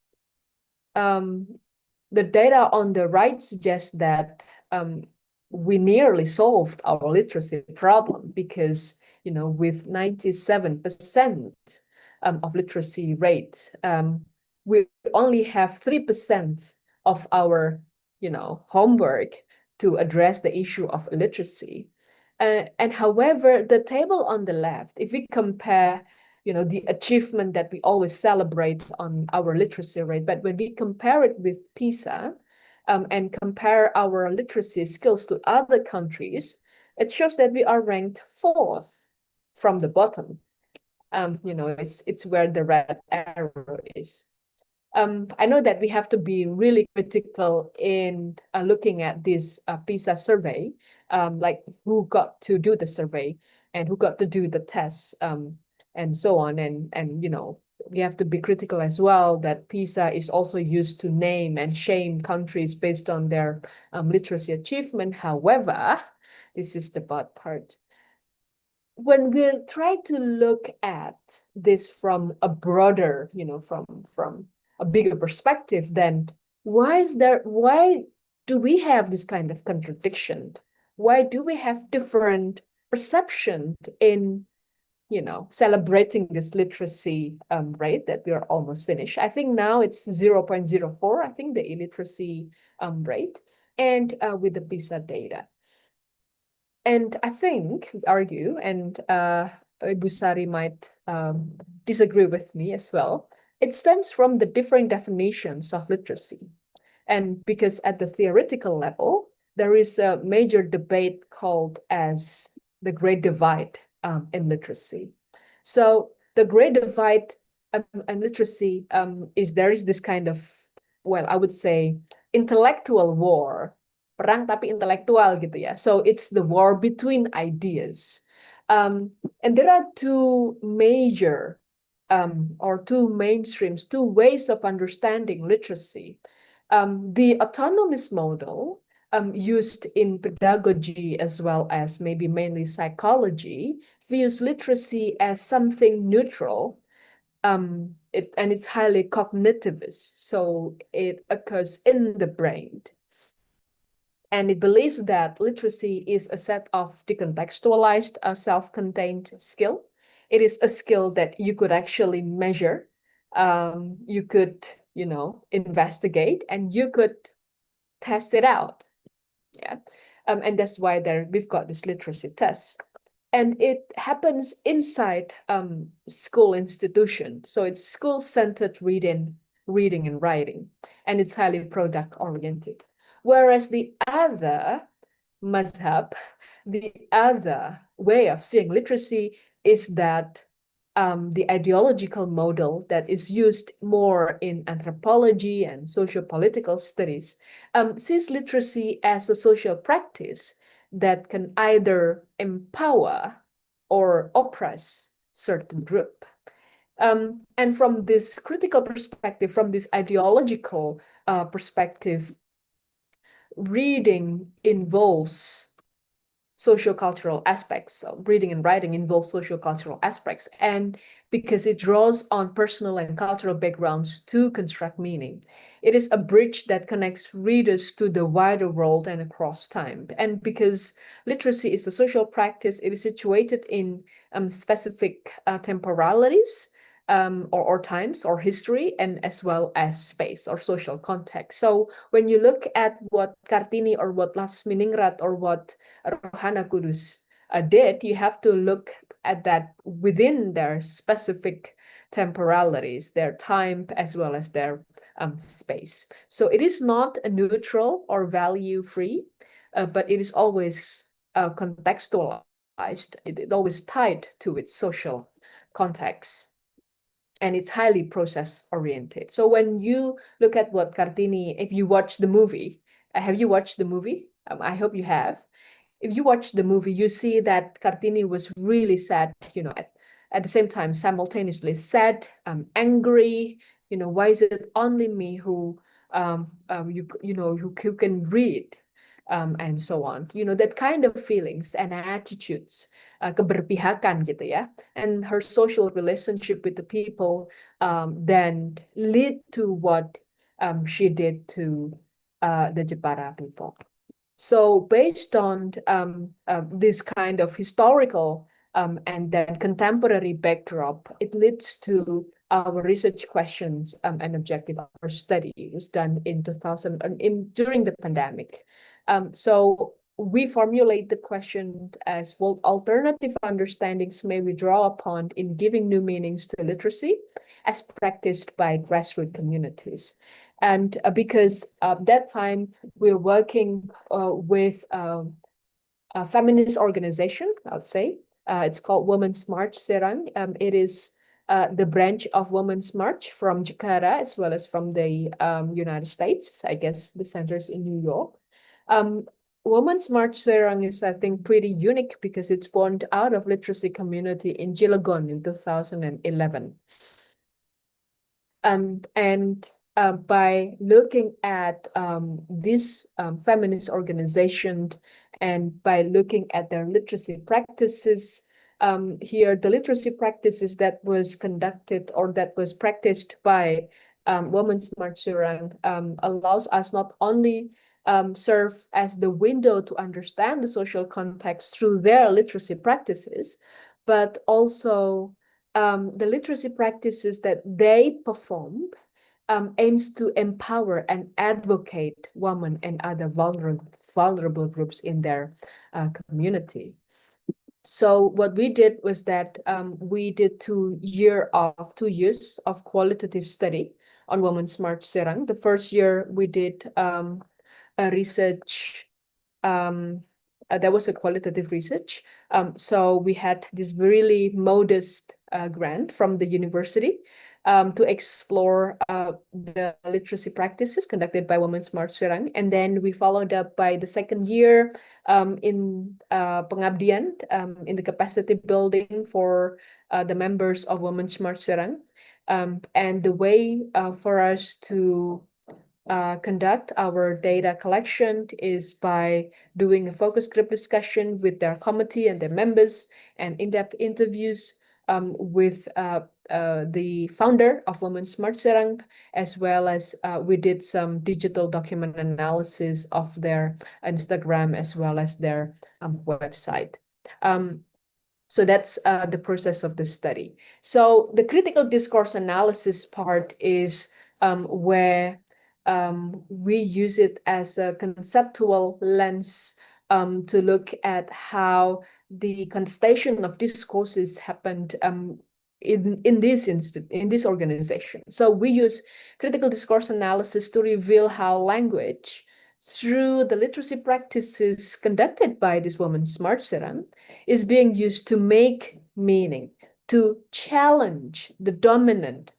the data on the right suggests that we nearly solved our literacy problem, because with 97% of literacy rate, we only have 3% of our homework to address the issue of illiteracy. And however, the table on the left, if we compare the achievement that we always celebrate on our literacy rate, but when we compare it with PISA and compare our literacy skills to other countries, it shows that we are ranked 4th from the bottom. It's where the red arrow is. I know that we have to be really critical in looking at this PISA survey, like who got to do the survey and who got to do the tests, and so on. And we have to be critical as well that PISA is also used to name and shame countries based on their literacy achievement. However, this is the bad part. When we try to look at this from a broader, from a bigger perspective, then why do we have this kind of contradiction? Why do we have different perception in, celebrating this literacy rate that we are almost finished? I think now it's 0.04, I think the illiteracy rate, and with the PISA data. And I think, argue, and Ibu Sari might disagree with me as well, it stems from the different definitions of literacy. And because at the theoretical level, there is a major debate called as the Great Divide in literacy. So the Great Divide in literacy there is this kind of, well, I would say, intellectual war. Perang tapi intelektual gitu ya. So it's the war between ideas. And there are two major or two mainstreams, two ways of understanding literacy. The autonomous model used in pedagogy as well as maybe mainly psychology views literacy as something neutral. And it's highly cognitivist, so it occurs in the brain. And it believes that literacy is a set of decontextualized, self-contained skill. It is a skill that you could actually measure. You could, investigate, and you could test it out. Yeah, and that's why we've got this literacy test. And it happens inside school institution. So it's school-centered reading and writing, and it's highly product-oriented. Whereas the other mazhab, the other way of seeing literacy is that the ideological model that is used more in anthropology and socio-political studies sees literacy as a social practice that can either empower or oppress certain group. And from this critical perspective, from this ideological perspective, reading involves sociocultural aspects. So reading and writing involve sociocultural aspects, and because it draws on personal and cultural backgrounds to construct meaning. It is a bridge that connects readers to the wider world and across time. And because literacy is a social practice, it is situated in specific temporalities, or times or history, and as well as space or social context. So when you look at what Kartini or what Lasminingrat or what Rohana Kudus did, you have to look at that within their specific temporalities, their time, as well as their space. So it is not a neutral or value-free, but it is always contextualized. It always tied to its social context. And it's highly process-oriented. So when you look at what Kartini, if you watch the movie, have you watched the movie? I hope you have. If you watch the movie, you see that Kartini was really sad, at the same time, simultaneously sad, angry. Why is it only me who who can read, and so on. That kind of feelings and attitudes, keberpihakan gitu ya, and her social relationship with the people then lead to what she did to the Jepara people. So based on this kind of historical and then contemporary backdrop, it leads to our research questions and objective of our study. It was done in 2000 during the pandemic. So we formulate the question as, what alternative understandings may we draw upon in giving new meanings to literacy as practiced by grassroots communities? And because that time we're working with a feminist organization, I would say, It's called Women's March Serang. It is the branch of Women's March from Jakarta as well as from the United States. I guess the center is in New York. Women's March Serang is, I think, pretty unique because it's born out of literacy community in Cilegon in 2011. And by looking at this feminist organization and by looking at their literacy practices, here the literacy practices that was conducted or that was practiced by Women's March Serang allows us not only serve as the window to understand the social context through their literacy practices, but also the literacy practices that they perform aims to empower and advocate women and other vulnerable groups in their community. So what we did was that we did 2 years of qualitative study on Women's March Serang. The first year we did a research. There was a qualitative research. So we had this really modest grant from the university to explore the literacy practices conducted by Women's March Serang. And then we followed up by the second year in pengabdian, in the capacity building for the members of Women's March Serang. And the way for us to conduct our data collection is by doing a focus group discussion with their committee and their members and in-depth interviews with the founder of Women's March Serang, as well as we did some digital document analysis of their Instagram as well as their website. So that's the process of the study. So the critical discourse analysis part is where we use it as a conceptual lens to look at how the contestation of discourses happened in this organization. So we use critical discourse analysis to reveal how language, through the literacy practices conducted by this Women's March Serang, is being used to make meaning, to challenge the dominant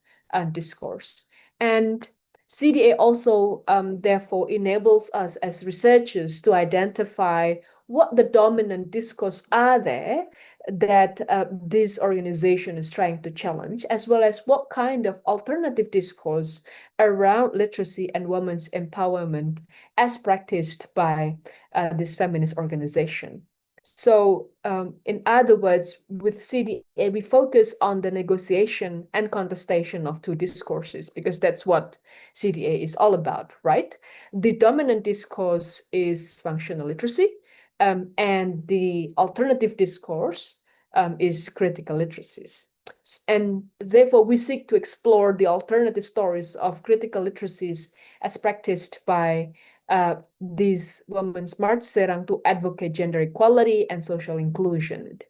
discourse. And CDA also therefore enables us as researchers to identify what the dominant discourse are there that this organization is trying to challenge, as well as what kind of alternative discourse around literacy and women's empowerment as practiced by this feminist organization. So in other words, with CDA, we focus on the negotiation and contestation of two discourses, because that's what CDA is all about, right? The dominant discourse is functional literacy, and the alternative discourse is critical literacies. And therefore, we seek to explore the alternative stories of critical literacies as practiced by these Women's March Serang to advocate gender equality and social inclusion.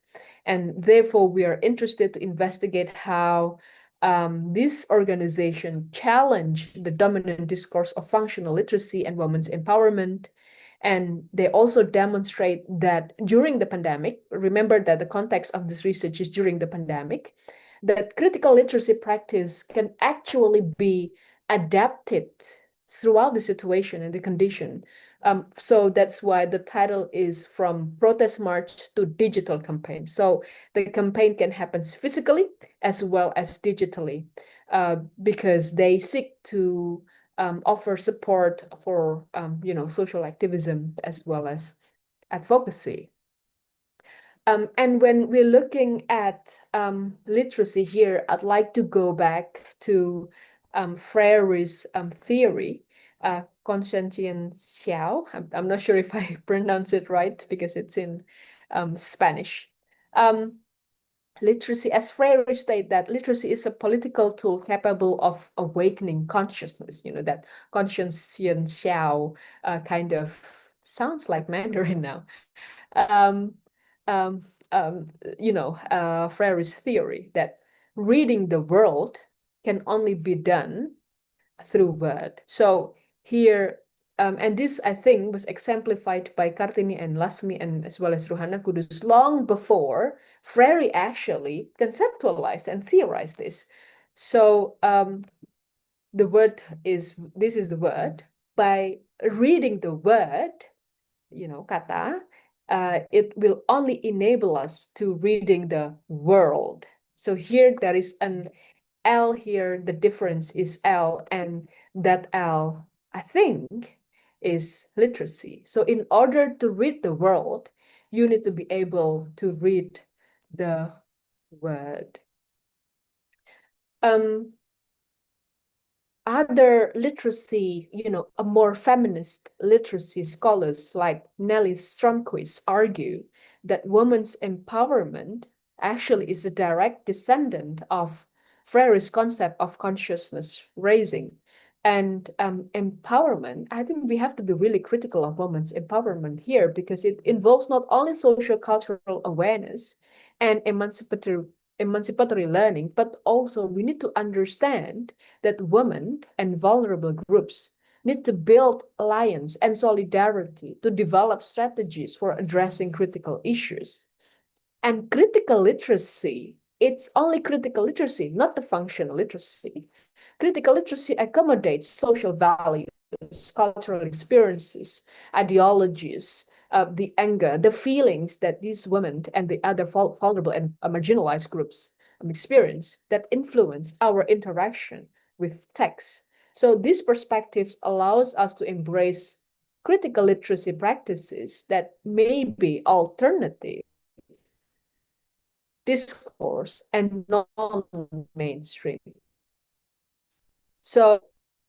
And therefore, we are interested to investigate how this organization challenged the dominant discourse of functional literacy and women's empowerment. And they also demonstrate that during the pandemic, remember that the context of this research is during the pandemic, that critical literacy practice can actually be adapted throughout the situation and the condition. So that's why the title is From Protest March to Digital Campaign. So the campaign can happen physically as well as digitally, because they seek to offer support for social activism as well as advocacy. And when we're looking at literacy here, I'd like to go back to Freire's theory, consciencial. I'm not sure if I pronounce it right because it's in Spanish. Literacy, as Freire stated, that literacy is a political tool capable of awakening consciousness. That consciencial kind of sounds like Mandarin now. Freire's theory that reading the world can only be done through word. So here And this, I think, was exemplified by Kartini and Lasmi and as well as Ruhana Kudus long before Freire actually conceptualized and theorized this. So the word is, this is the word. By reading the word, kata, it will only enable us to reading the world. So here there is an L here, the difference is L, and that L, I think, is literacy. So in order to read the world, you need to be able to read the word. Other literacy, a more feminist literacy scholars like Nelly Stromquist argue that women's empowerment actually is a direct descendant of Freire's concept of consciousness raising. And empowerment, I think we have to be really critical of women's empowerment here because it involves not only social cultural awareness and emancipatory learning, but also we need to understand that women and vulnerable groups need to build alliance and solidarity to develop strategies for addressing critical issues. And critical literacy, it's only critical literacy, not the functional literacy. Critical literacy accommodates social values, cultural experiences, ideologies, the anger, the feelings that these women and the other vulnerable and marginalized groups experience that influence our interaction with text. So these perspectives allows us to embrace critical literacy practices that may be alternative discourse and non-mainstream. So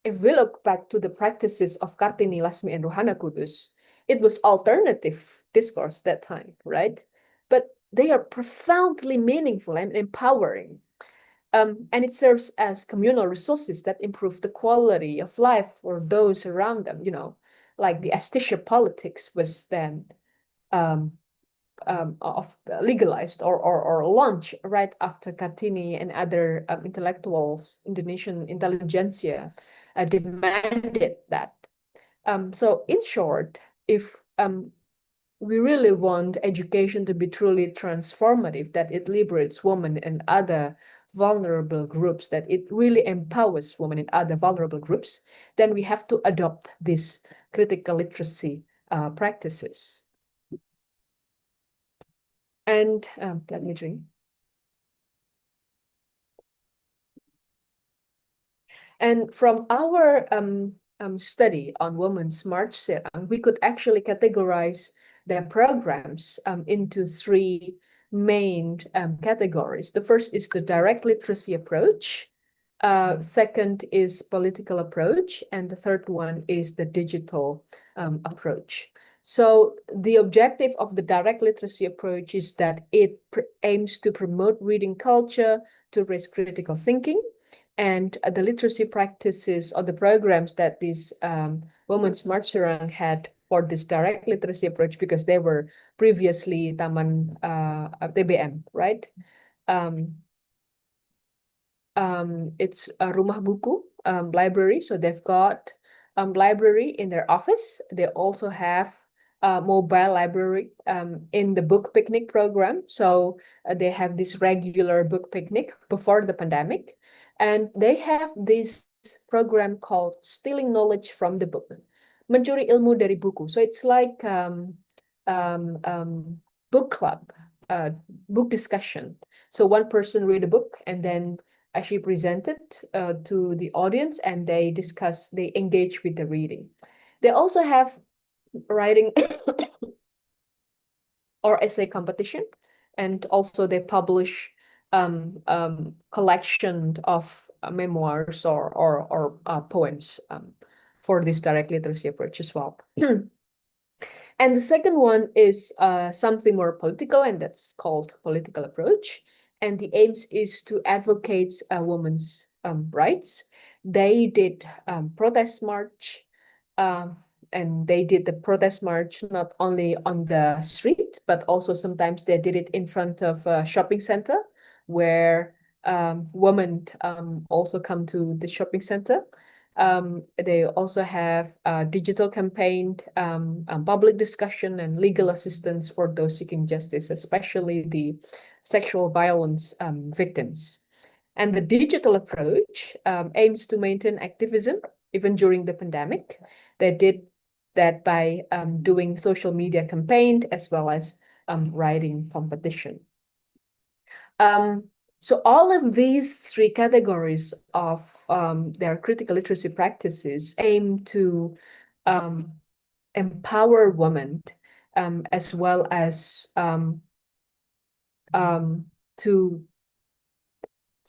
if we look back to the practices of Kartini, Lasmi, and Ruhana Kudus, it was alternative discourse that time, right? But they are profoundly meaningful and empowering. And it serves as communal resources that improve the quality of life for those around them, like the aesthesia politics was then of legalized or launched right after Kartini and other intellectuals, Indonesian intelligentsia, demanded that. So in short, if we really want education to be truly transformative, that it liberates women and other vulnerable groups, that it really empowers women and other vulnerable groups, then we have to adopt these critical literacy practices. And let me drink. And from our study on Women's March Serang, we could actually categorize their programs into three main categories. The first is the direct literacy approach. Second is political approach. And the third one is the digital approach. So the objective of the direct literacy approach is that it aims to promote reading culture, to raise critical thinking, and the literacy practices or the programs that these Women's March Serang had for this direct literacy approach, because they were previously Taman TBM, right? It's a Rumah Buku library, so they've got library in their office. They also have a mobile library in the book picnic program. So they have this regular book picnic before the pandemic, and they have this program called Stealing Knowledge from the Book, mencuri ilmu dari buku. So it's like book club, book discussion. So one person read a book and then actually present it to the audience, and they discuss, they engage with the reading. They also have writing or essay competition, and also they publish collection of memoirs or poems for this direct literacy approach as well. And the second one is something more political, and that's called political approach. And the aims is to advocate women's rights. They did protest march, and they did the protest march not only on the street, but also sometimes they did it in front of a shopping center where women also come to the shopping center. They also have digital campaign, public discussion, and legal assistance for those seeking justice, especially the sexual violence victims. And the digital approach aims to maintain activism even during the pandemic. They did that by doing social media campaign as well as writing competition. So all of these three categories of their critical literacy practices aim to empower women as well as to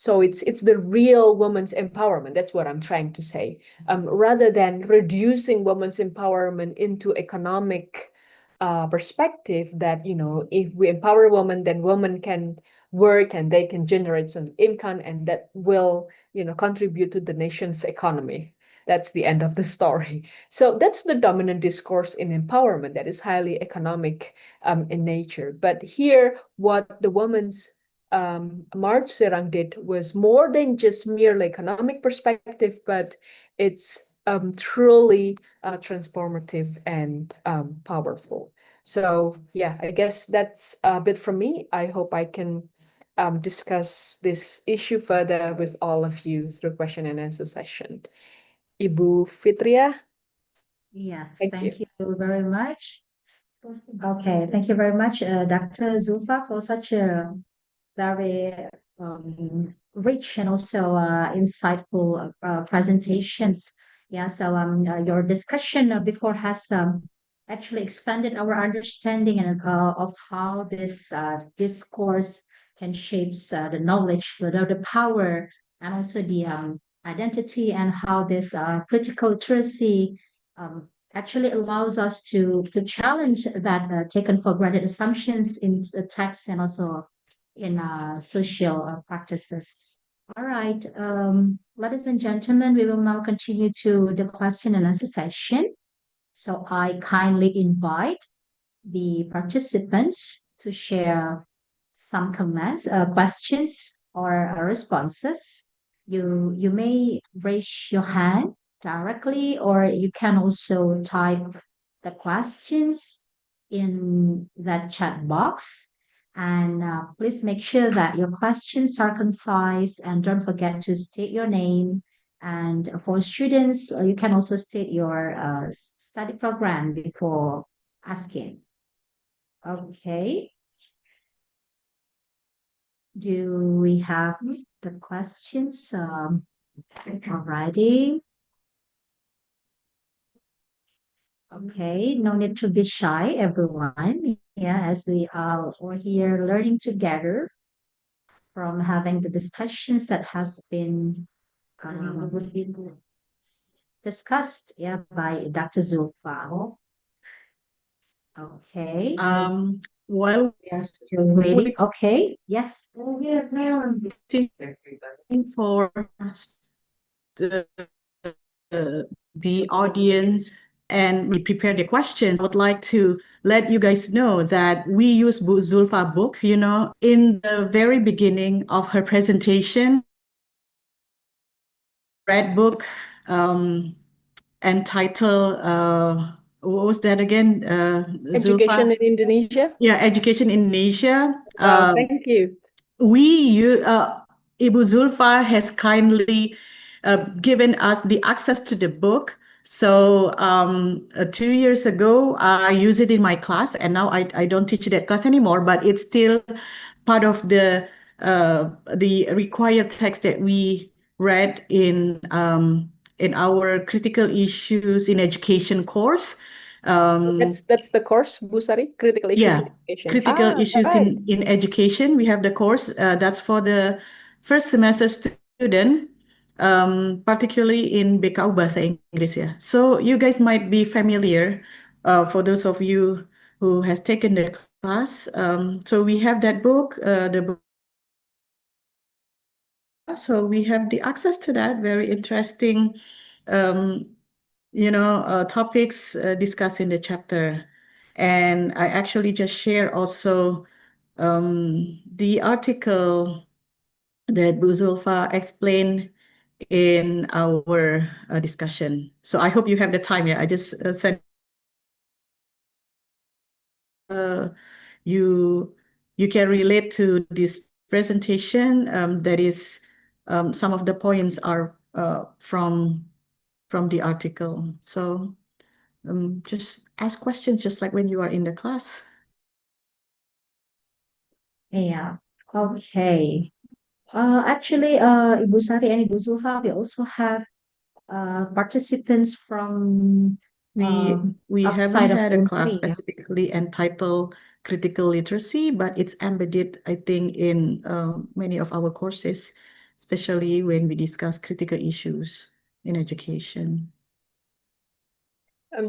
so it's the real woman's empowerment. That's what I'm trying to say. Rather than reducing women's empowerment into economic perspective that, if we empower women, then women can work and they can generate some income and that will, contribute to the nation's economy. That's the end of the story. So that's the dominant discourse in empowerment that is highly economic in nature. But here, what the women's March Serang did was more than just merely economic perspective, but it's truly transformative and powerful. So yeah, I guess that's a bit from me. I hope I can discuss this issue further with all of you through question and answer session. Ibu Fitria, Yes, thank you. thank you very much. Okay, thank you very much, Dr. Zulfa, for such a very rich and also insightful presentations. Yeah, so your discussion before has actually expanded our understanding and of how this discourse can shape the knowledge, the power, and also the identity, and how this critical literacy actually allows us to challenge that taken for granted assumptions in the text and also in social practices. All right, ladies and gentlemen, we will now continue to the question and answer session. So I kindly invite the participants to share some comments, questions, or responses. You may raise your hand directly, or you can also type the questions in that chat box. And please make sure that your questions are concise and don't forget to state your name. And for students, you can also state your study program before asking. Okay. Do we have the questions already? Okay, no need to be shy, everyone. Yeah, as we are all here learning together from having the discussions that has been discussed, yeah, by Dr. Zulfa. Okay, While we are still waiting. Okay, yes. waiting for the, the audience and we prepare the questions, I would like to let you guys know that we use Bu Zulfa book, in the very beginning of her presentation, read book entitled, what was that again? Education Zulfa? in Indonesia. Yeah, Education in Indonesia. Thank you. Ibu Zulfa has kindly given us the access to the book. So 2 years ago, I used it in my class, and now I don't teach that class anymore. But it's still part of the required text that we read in our critical issues in education course. That's the course, Bu Sari, critical issues in education. Critical issues right. in education. We have the course that's for the first semester student, particularly in BKU Bahasa Inggris. Yeah. So you guys might be familiar for those of you who has taken the class. So we have that book, the book. So we have the access to that. Very interesting, topics discussed in the chapter. And I actually just share also the article that Bu Zulfa explained in our discussion. So I hope you have the time. Yeah, I just sent you can relate to this presentation. That is some of the points are from the article. So just ask questions just like when you are in the class. Yeah. Okay. Actually, Ibu Sari and Ibu Zulfa, we also have participants from We haven't outside of had a class Unsri. Yeah. specifically entitled critical literacy, but it's embedded, I think, in many of our courses, especially when we discuss critical issues in education.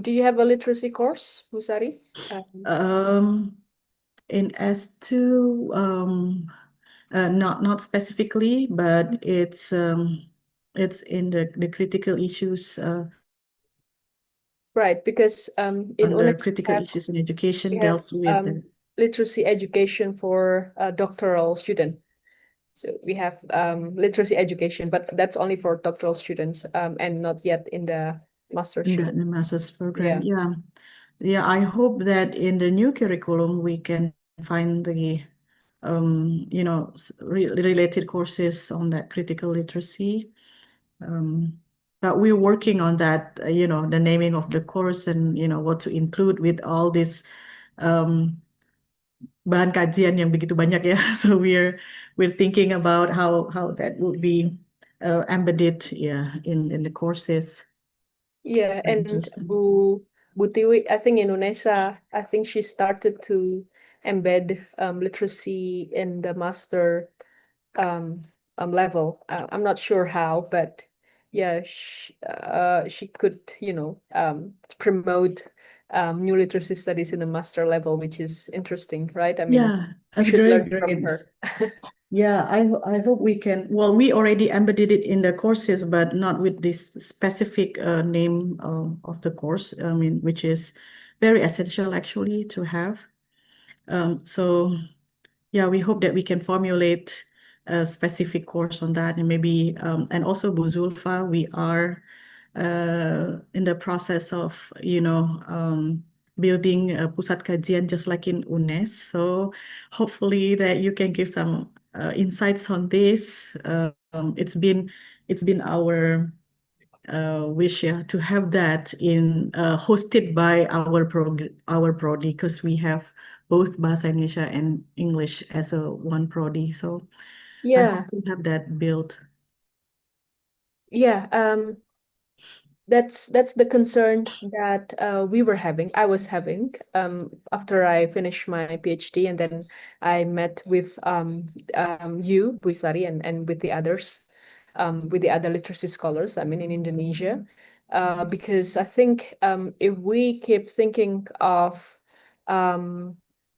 Do you have a literacy course, Busari? In S2, not specifically, but it's in the critical issues Right, because in under UNES critical issues in education we have deals with the literacy education for a doctoral student. So we have literacy education, but that's only for doctoral students and not yet in the master in student. the master's program. Yeah. Yeah, I hope that in the new curriculum we can find the related courses on that critical literacy. But we're working on that, the naming of the course and what to include with all this bahan kajian yang begitu banyak ya. So we're thinking about how that would be embedded in the courses. Yeah, and Interesting. Bu Tiwi, I think in UNESA, I think she started to embed literacy in the master level. I'm not sure how, but yeah, she could, promote new literacy studies in the master level, which is interesting, right? I mean, Yeah, we that's should great, learn from her. Yeah, I hope we can. Well, we already embedded it in the courses, but not with this specific name of the course. I mean, which is very essential actually to have. So yeah, we hope that we can formulate a specific course on that, and maybe and also Bu Zulfa, we are in the process of building a pusat kajian just like in UNES. So hopefully that you can give some insights on this. It's been our wish to have that in hosted by our prodi, because we have both Bahasa Indonesia and English as a one prodi. So I Yeah, hope to have that built. yeah. That's the concern that I was having after I finished my PhD, and then I met with you, Buisari, and with the others, with the other literacy scholars, I mean in Indonesia, because I think if we keep thinking of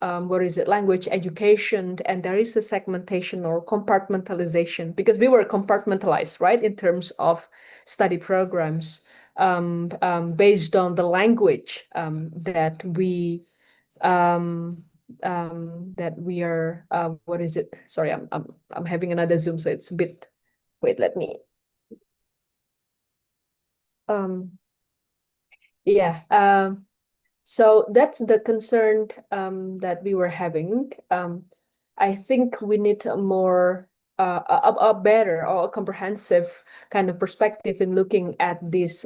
what is it, language education, and there is a segmentation or compartmentalization, because we were compartmentalized, right, in terms of study programs based on the language that we are what is it? Sorry, I'm having another Zoom, so it's a bit. Wait, let me. Yeah. So that's the concern that we were having. I think we need a more a better or a comprehensive kind of perspective in looking at this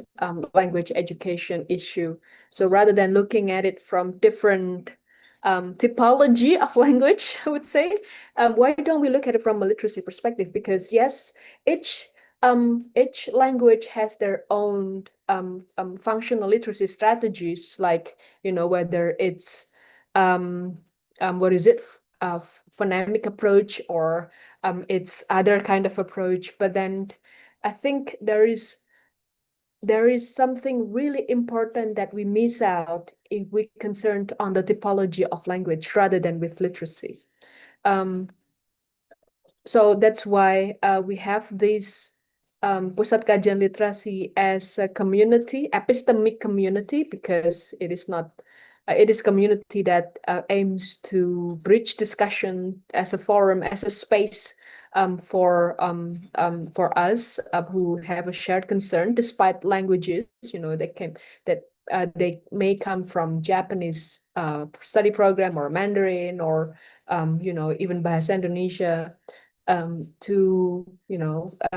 language education issue. So rather than looking at it from different typology of language, I would say, why don't we look at it from a literacy perspective? Because yes, each language has their own functional literacy strategies, like whether it's what is it, phonemic approach or it's other kind of approach. But then I think there is something really important that we miss out if we concerned on the typology of language rather than with literacy. So that's why we have this Pusat Kajian Literasi as a community, epistemic community, because it is not, it is community that aims to bridge discussion as a forum, as a space for us who have a shared concern, despite languages, they may come from Japanese study program or Mandarin or even Bahasa Indonesia, to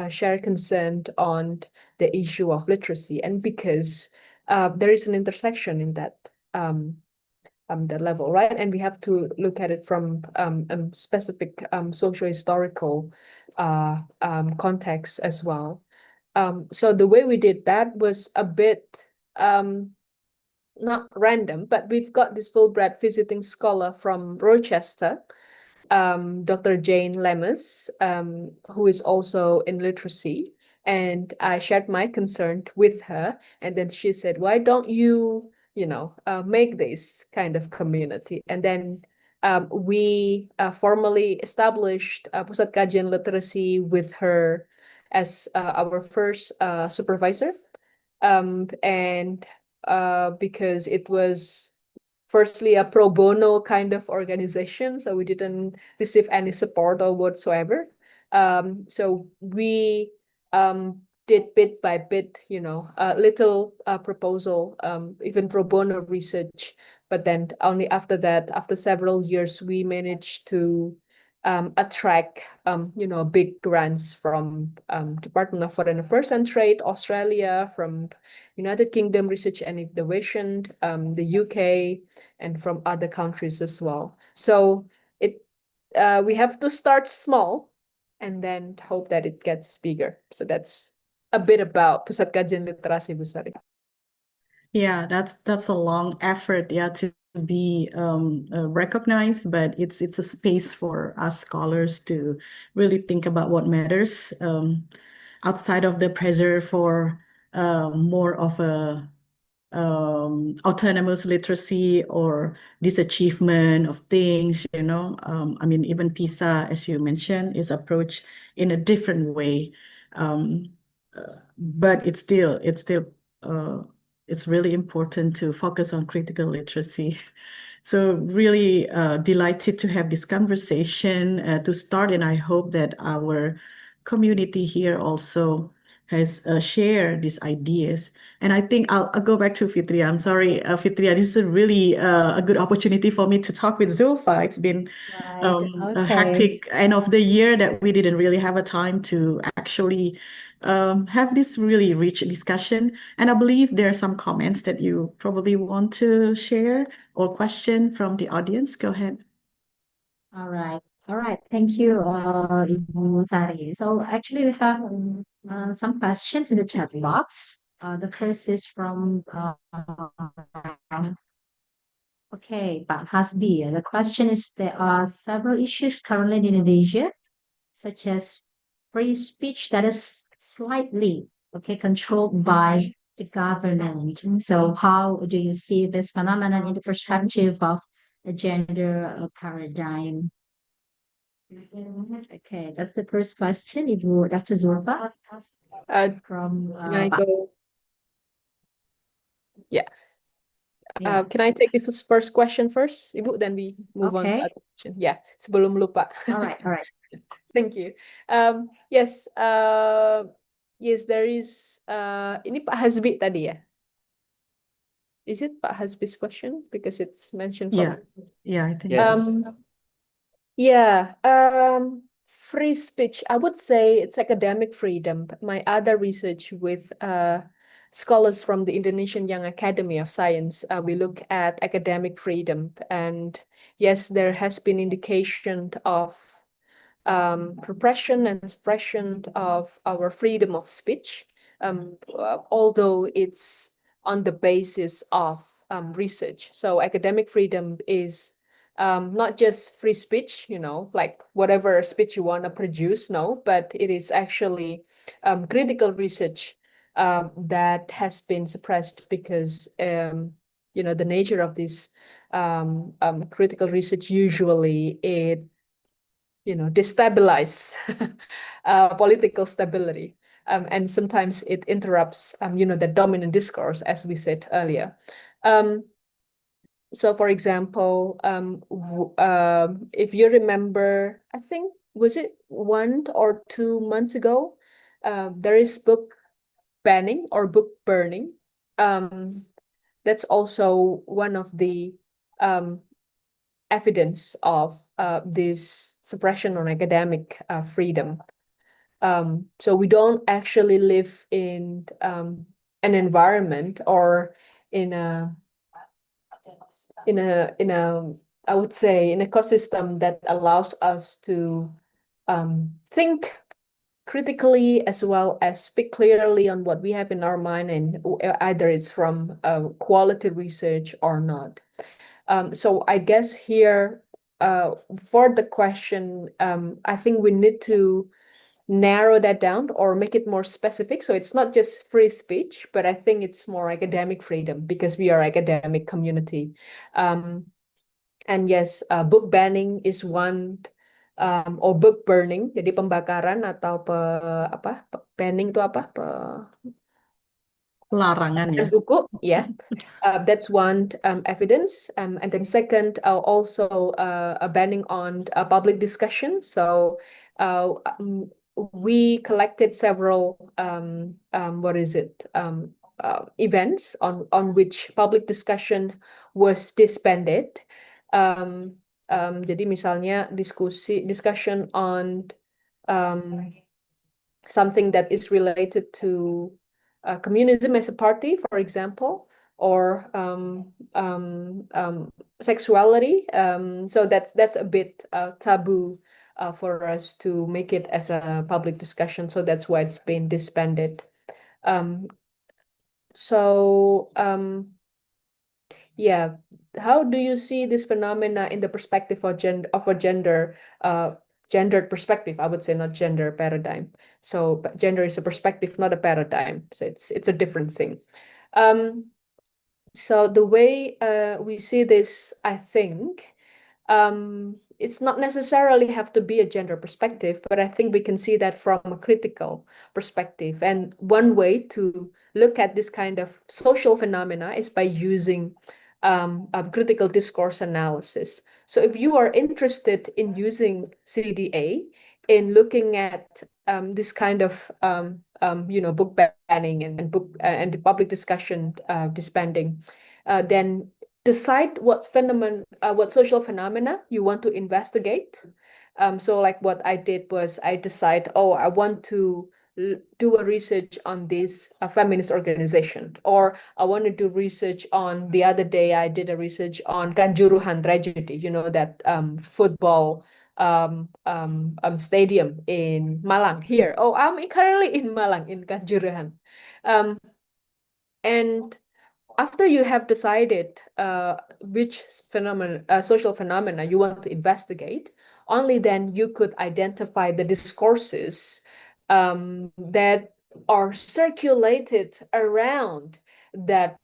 share consent on the issue of literacy, and because there is an intersection in that level, right? And we have to look at it from specific socio-historical context as well. So the way we did that was a bit not random, but we've got this Fulbright visiting scholar from Rochester, Dr. Jane Lemus, who is also in literacy. And I shared my concern with her. And then she said, why don't you, make this kind of community? And then we formally established Pusat Kajian Literacy with her as our first supervisor. And because it was firstly a pro bono kind of organization, so we didn't receive any support or whatsoever. So we did bit by bit, a little proposal, even pro bono research. But then only after that, after several years, we managed to attract, big grants from Department of Foreign Affairs and Trade, Australia, from United Kingdom Research and Innovation, the UK, and from other countries as well. So we have to start small and then hope that it gets bigger. So that's a bit about Pusat Kajian Literasi, Bu Sari. Yeah, that's a long effort, yeah, to be recognized, but it's a space for us scholars to really think about what matters outside of the pressure for more of a autonomous literacy or this achievement of things, I mean, even PISA, as you mentioned, is approached in a different way. But it's really important to focus on critical literacy. So really delighted to have this conversation to start, and I hope that our community here also has shared these ideas. And I think I'll go back to Fitria. I'm sorry, Fitria, this is really a good opportunity for me to talk with Zulfa. It's been Right. a Okay. hectic end of the year that we didn't really have a time to actually have this really rich discussion. And I believe there are some comments that you probably want to share or question from the audience. Go ahead. All right. All right. Thank you, Ibu Sari. So actually, we have some questions in the chat box. The first is from okay, Pak Hasbi. The question is, there are several issues currently in Indonesia, such as free speech that is slightly controlled by the government. So how do you see this phenomenon in the perspective of a gender paradigm? Okay, that's the first question. Ibu Dr. Zulfa from Can I Pak. go? Yeah. Yeah. Can I take the first question first, Ibu? Then we move on to Okay. other question. Yeah, sebelum lupa. All right. All right. Thank you. Yes, yes, there is. Ini Pak Hasbi tadi ya? Is it Pak Hasbi's question? Because it's mentioned Yeah. from. Yeah, I think Yes. so. Yeah, free speech, I would say it's academic freedom. But my other research with scholars from the Indonesian Young Academy of Science, we look at academic freedom. And yes, there has been indication of repression and suppression of our freedom of speech, although it's on the basis of research. So academic freedom is not just free speech, like whatever speech you want to produce, no, but it is actually critical research that has been suppressed because the nature of this critical research usually it destabilize political stability. And sometimes it interrupts, the dominant discourse, as we said earlier. So, for example, if you remember, I think was it 1 or 2 months ago? There is book banning or book burning. That's also one of the evidence of this suppression on academic freedom. So we don't actually live in an environment or in a I would say an ecosystem that allows us to think critically as well as speak clearly on what we have in our mind, and either it's from quality research or not. So I guess here for the question, I think we need to narrow that down or make it more specific. So it's not just free speech, but I think it's more academic freedom because we are academic community. And yes, book banning is one, or book burning, jadi pembakaran atau banning itu apa? Larangan ya. Buku, yeah. That's one evidence. And then second, also a banning on public discussion. So we collected several events on which public discussion was disbanded. Jadi misalnya discussion on something that is related to communism as a party, for example, or sexuality. So that's a bit taboo for us to make it as a public discussion. So that's why it's been disbanded. Yeah, how do you see this phenomena in the perspective of gendered perspective? I would say not gender paradigm. So but gender is a perspective, not a paradigm. So it's a different thing. So the way we see this, I think, it's not necessarily have to be a gender perspective, but I think we can see that from a critical perspective. And one way to look at this kind of social phenomena is by using critical discourse analysis. So if you are interested in using CDA in looking at this kind of book banning and book and the public discussion disbanding, then decide what social phenomena you want to investigate. So like what I did was I decide, oh, I want to do a research on this feminist organization, or I want to do research on, the other day I did a research on Kanjuruhan tragedy, that football stadium in Malang here. Oh, I'm currently in Malang in Kanjuruhan. And after you have decided which social phenomena you want to investigate, only then you could identify the discourses that are circulated around that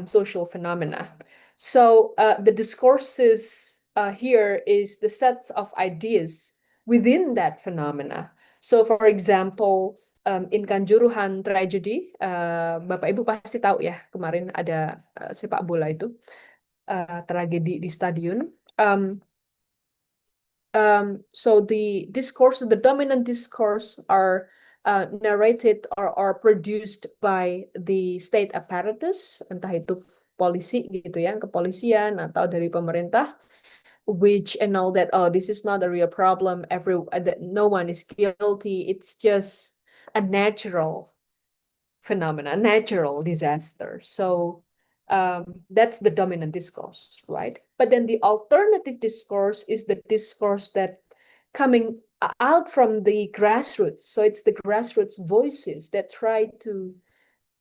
social phenomena. So the discourses here is the sets of ideas within that phenomena. So for example, in Kanjuruhan tragedy, Bapak Ibu pasti tahu ya, kemarin ada sepak bola itu, tragedi di stadion. So the dominant discourse are narrated or produced by the state apparatus, entah itu polisi gitu ya, kepolisian atau dari pemerintah, which and all that, oh, this is not a real problem, that no one is guilty, it's just a natural phenomena, natural disaster. So that's the dominant discourse, right? But then the alternative discourse is the discourse that coming out from the grassroots. So it's the grassroots voices that try to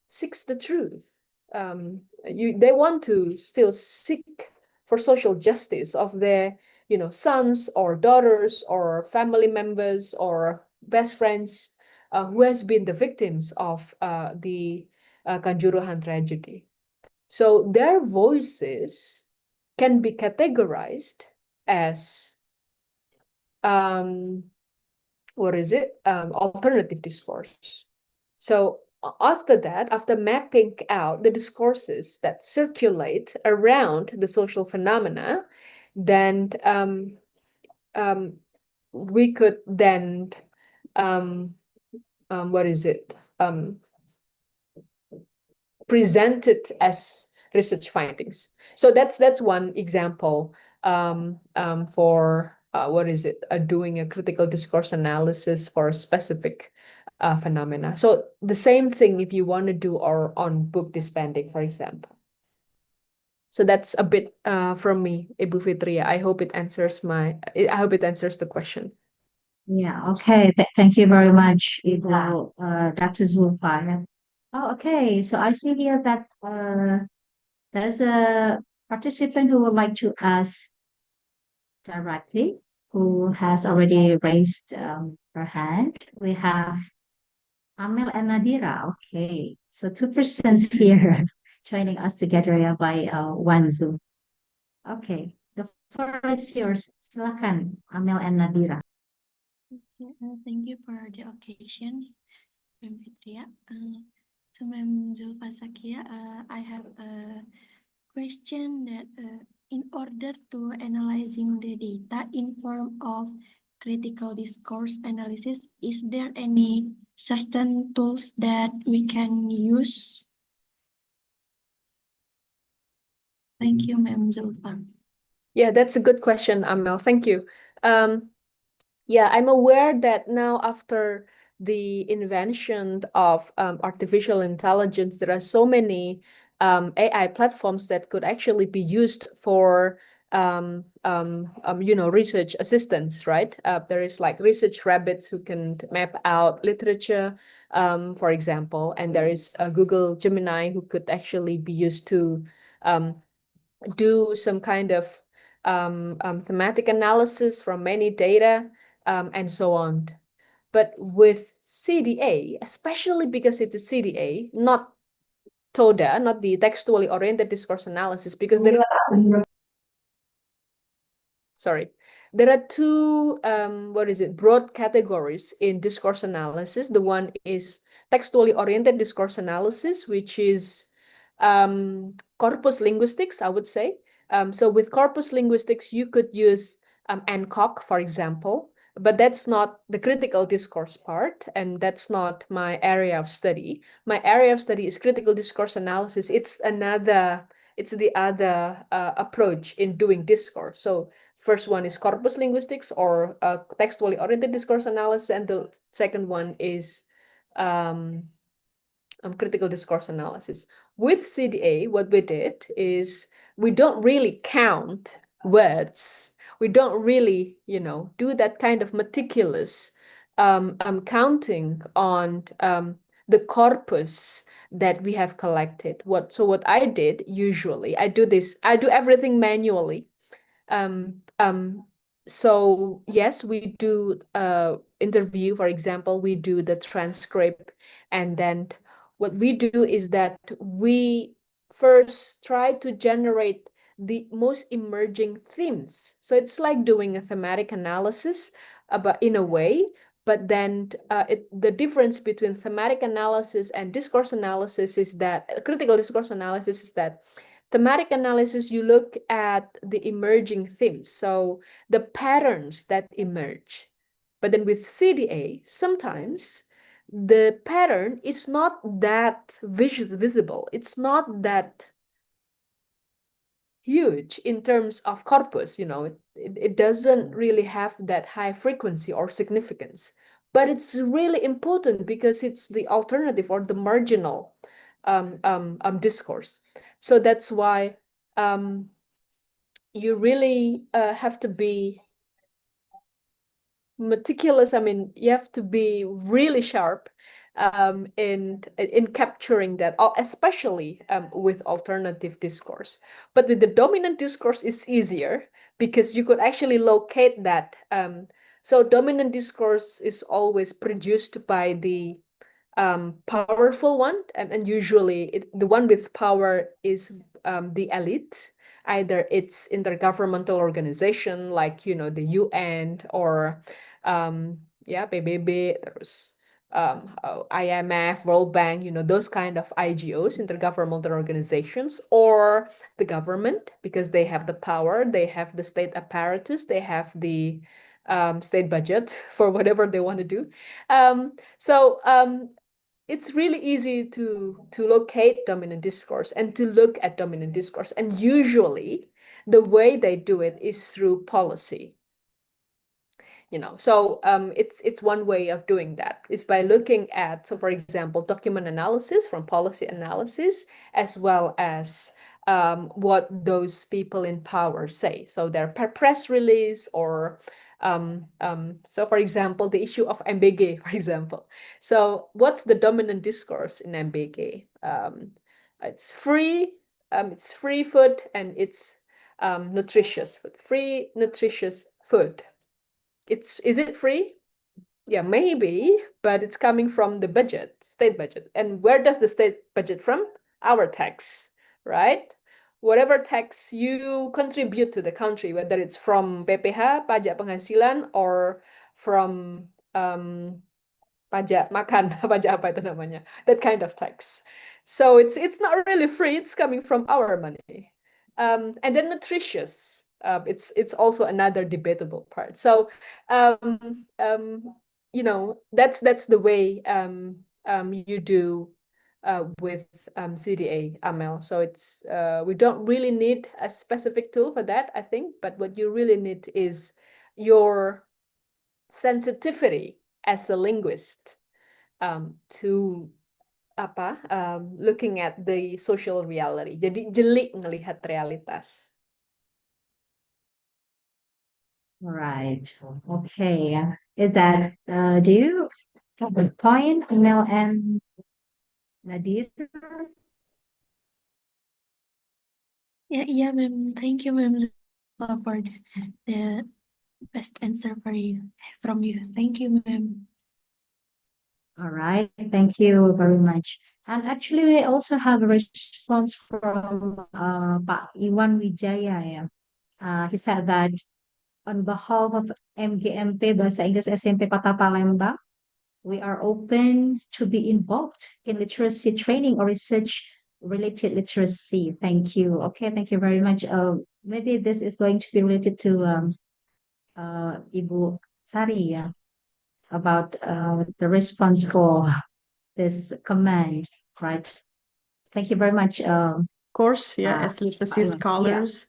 seek the truth. They want to still seek for social justice of their, sons or daughters or family members or best friends who has been the victims of the Kanjuruhan tragedy. So their voices can be categorized as alternative discourse. So after that, after mapping out the discourses that circulate around the social phenomena, then we could then what is it? Present it as research findings. So that's one example for what is it? Doing a critical discourse analysis for a specific phenomena. So the same thing if you want to do our on book disbanding, for example. So that's a bit from me, Ibu Fitria. I hope it answers the question. Yeah, okay. Thank you very much, Ibu, Dr. Zulfa. Oh, okay. So I see here that there's a participant who would like to ask directly, who has already raised her hand. We have Amel and Nadira. Okay, so two persons here joining us together by one Zoom. Okay, the floor is yours. Silakan, Amel and Nadira. Okay, thank you for the occasion, Ma'am Fitria. To Ma'am Zulfa Sakhiyya, I have a question that in order to analyzing the data in form of critical discourse analysis, is there any certain tools that we can use? Thank you, Ma'am Zulfa. Yeah, that's a good question, Amel. Thank you. Yeah, I'm aware that now after the invention of artificial intelligence, there are so many AI platforms that could actually be used for research assistance, right? There is like research rabbits who can map out literature, for example, and there is a Google Gemini who could actually be used to do some kind of thematic analysis from many data, and so on. But with CDA, especially because it's a CDA, not TODA, not the textually oriented discourse analysis, because there are two broad categories in discourse analysis. The one is textually oriented discourse analysis, which is corpus linguistics, I would say. So with corpus linguistics, you could use NCOG, for example, but that's not the critical discourse part, and that's not my area of study. My area of study is critical discourse analysis. It's the other approach in doing discourse. So first one is corpus linguistics or textually oriented discourse analysis, and the second one is critical discourse analysis. With CDA, what we did is we don't really count words. We don't really, do that kind of meticulous counting on the corpus that we have collected. What I did usually, I do everything manually. So yes, we do interview, for example, we do the transcript, and then what we do is that we first try to generate the most emerging themes. So it's like doing a thematic analysis, but in a way, but then the difference between thematic analysis and discourse analysis is that critical discourse analysis is that thematic analysis, you look at the emerging themes, so the patterns that emerge. But then with CDA, sometimes the pattern is not that visible. It's not that huge in terms of corpus, it doesn't really have that high frequency or significance. But it's really important because it's the alternative or the marginal discourse. So that's why you really have to be meticulous. I mean, you have to be really sharp in capturing that, especially with alternative discourse. But with the dominant discourse, it's easier because you could actually locate that. So dominant discourse is always produced by the powerful one, and usually the one with power is the elite. Either it's intergovernmental organization like the UN or PBB, terus IMF, World Bank, those kind of IGOs, intergovernmental organizations, or the government, because they have the power, they have the state apparatus, they have the state budget for whatever they want to do. It's really easy to locate dominant discourse and to look at dominant discourse. And usually the way they do it is through policy. So it's one way of doing that is by looking at, so for example, document analysis from policy analysis, as well as what those people in power say. So their press release or so for example, the issue of MBG, for example. So what's the dominant discourse in MBG? It's free food and it's nutritious food. Free, nutritious food. Is it free? Yeah, maybe, but it's coming from the budget, state budget. And where does the state budget from? Our tax, right? Whatever tax you contribute to the country, whether it's from PPH, pajak penghasilan, or from pajak makan, pajak apa itu namanya, that kind of tax. So it's not really free, it's coming from our money. And then nutritious. It's also another debatable part. So that's the way you do with CDA, Amel. So it's we don't really need a specific tool for that, I think, but what you really need is your sensitivity as a linguist to looking at the social reality. Jadi jeli ngelihat realitas. Right. Okay. Is that do you have a point, Amel and Nadir? Yeah, ma'am. Thank you, ma'am, for the best answer from you. Thank you, ma'am. All right, thank you very much. And actually, we also have a response from Pak Iwan Wijaya. Yeah. He said that on behalf of MGMP Bahasa Inggris SMP Kota Palembang, we are open to be involved in literacy training or research related literacy. Thank you. Okay, thank you very much. Maybe this is going to be related to Ibu Sari, yeah, about the response for this comment, right? Thank you very much. Of course, yeah, as literacy Iwan. scholars,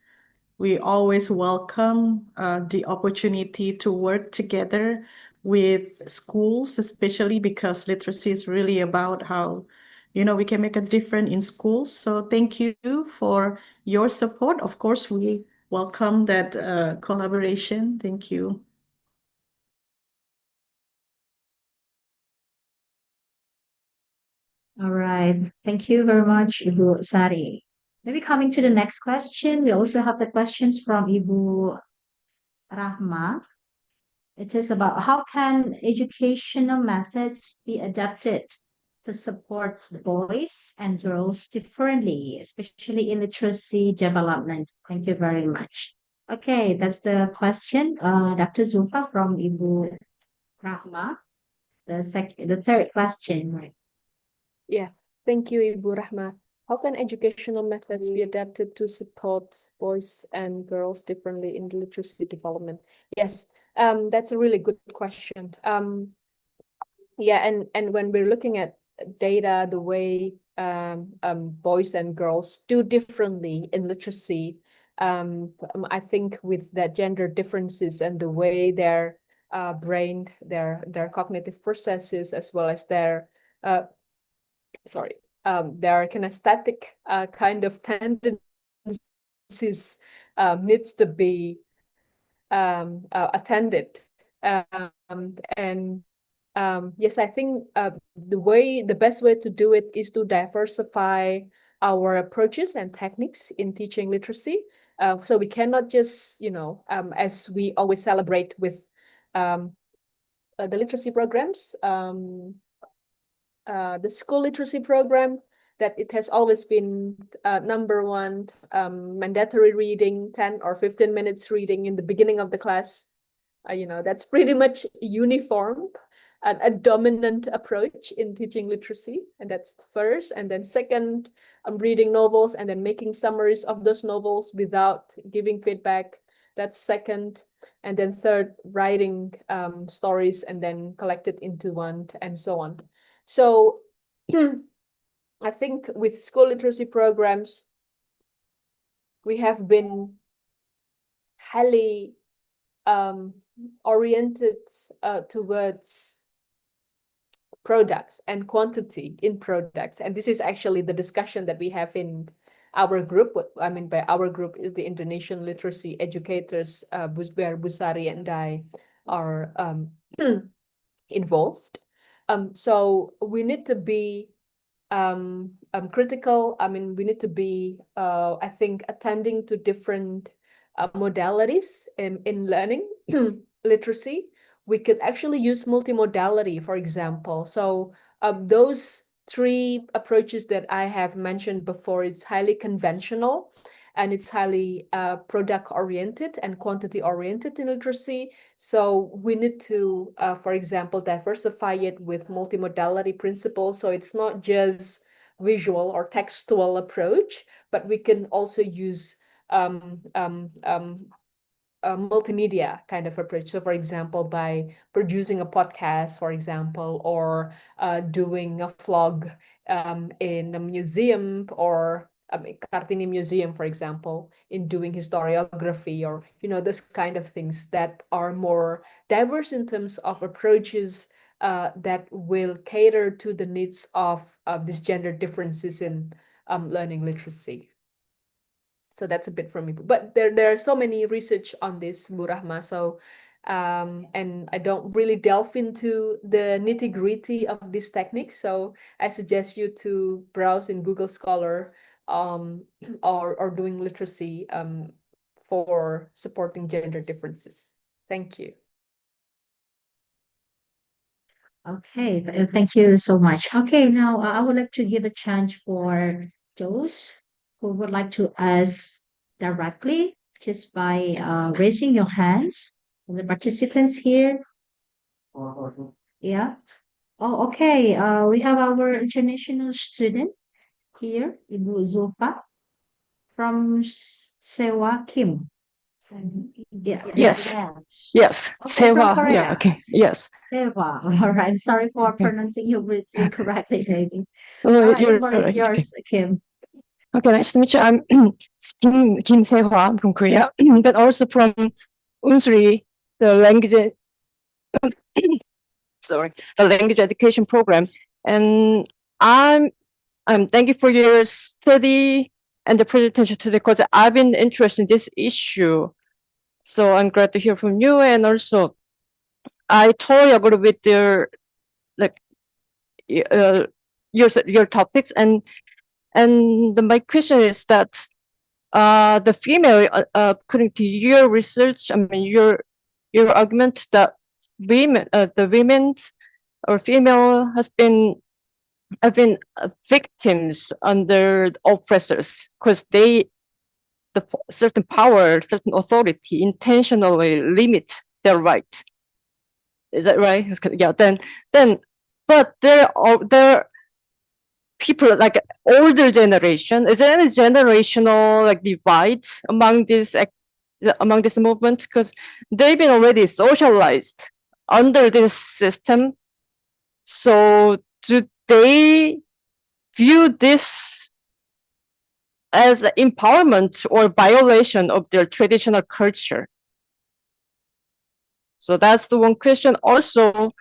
we always welcome the opportunity to work together with schools, especially because literacy is really about how, we can make a difference in schools. So thank you for your support. Of course, we welcome that collaboration. Thank you. All right. Thank you very much, Ibu Sari. Maybe coming to the next question, we also have the questions from Ibu Rahma. It is about how can educational methods be adapted to support boys and girls differently, especially in literacy development. Thank you very much. Okay, that's the question. Dr. Zulfa from Ibu Rahma. The third question, right? Yeah, thank you, Ibu Rahma. How can educational methods be adapted to support boys and girls differently in literacy development? Yes, that's a really good question. Yeah, and when we're looking at data, the way boys and girls do differently in literacy, I think with the gender differences and the way their brain, their cognitive processes, as well as their their kinesthetic kind of tendencies needs to be attended. And yes, I think the best way to do it is to diversify our approaches and techniques in teaching literacy. So we cannot just, as we always celebrate with the literacy programs, the school literacy program, that it has always been number one mandatory reading, 10 or 15 minutes reading in the beginning of the class. That's pretty much uniform and a dominant approach in teaching literacy. And that's first. And then second, reading novels and then making summaries of those novels without giving feedback. That's second. And then third, writing stories and then collected into one and so on. So I think with school literacy programs, we have been highly oriented towards products and quantity in products. And this is actually the discussion that we have in our group. What I mean by our group is the Indonesian literacy educators, where Busari and I are involved. So we need to be critical. I mean, we need to be, I think, attending to different modalities in learning literacy. We could actually use multimodality, for example. So those three approaches that I have mentioned before, it's highly conventional and it's highly product oriented and quantity oriented in literacy. So we need to, for example, diversify it with multimodality principles. So it's not just visual or textual approach, but we can also use a multimedia kind of approach. So for example, by producing a podcast, for example, or doing a vlog in a museum, or Kartini Museum, for example, in doing historiography, or those kind of things that are more diverse in terms of approaches that will cater to the needs of these gender differences in learning literacy. So that's a bit from me, but there are so many research on this, Bu Rahma. So and I don't really delve into the nitty-gritty of this technique. So I suggest you to browse in Google Scholar or doing literacy for supporting gender differences. Thank you. Okay, thank you so much. Okay, now I would like to give a chance for those who would like to ask directly just by raising your hands. The participants here. Yeah. Oh, okay. We have our international student here, Ibu Zulfa from Sewa Kim. Yeah. Yes. Yeah. Yes. Okay, from Seva. Korea. Yeah. Okay. Yes. Sewa. All right. Sorry for Okay. pronouncing your words incorrectly, maybe. Oh, All right, the you're floor is right. yours, Kim. Okay. Nice to meet you. I'm Kim Seva from Korea, but also from Unsuri, the language. Sorry, the language education program, and I'm thank you for your study and the presentation today, because I've been interested in this issue. So I'm glad to hear from you, and also I totally agree with your your topics, and my question is that the female, according to your research, I mean your argument that the women or female have been victims under the oppressors, because certain power, certain authority intentionally limit their right. Is that right? Yeah. But there are people like older generation. Is there any generational divide among this movement? Because they've been already socialized under this system. So do they view this as empowerment or violation of their traditional culture? So that's the one question. Also,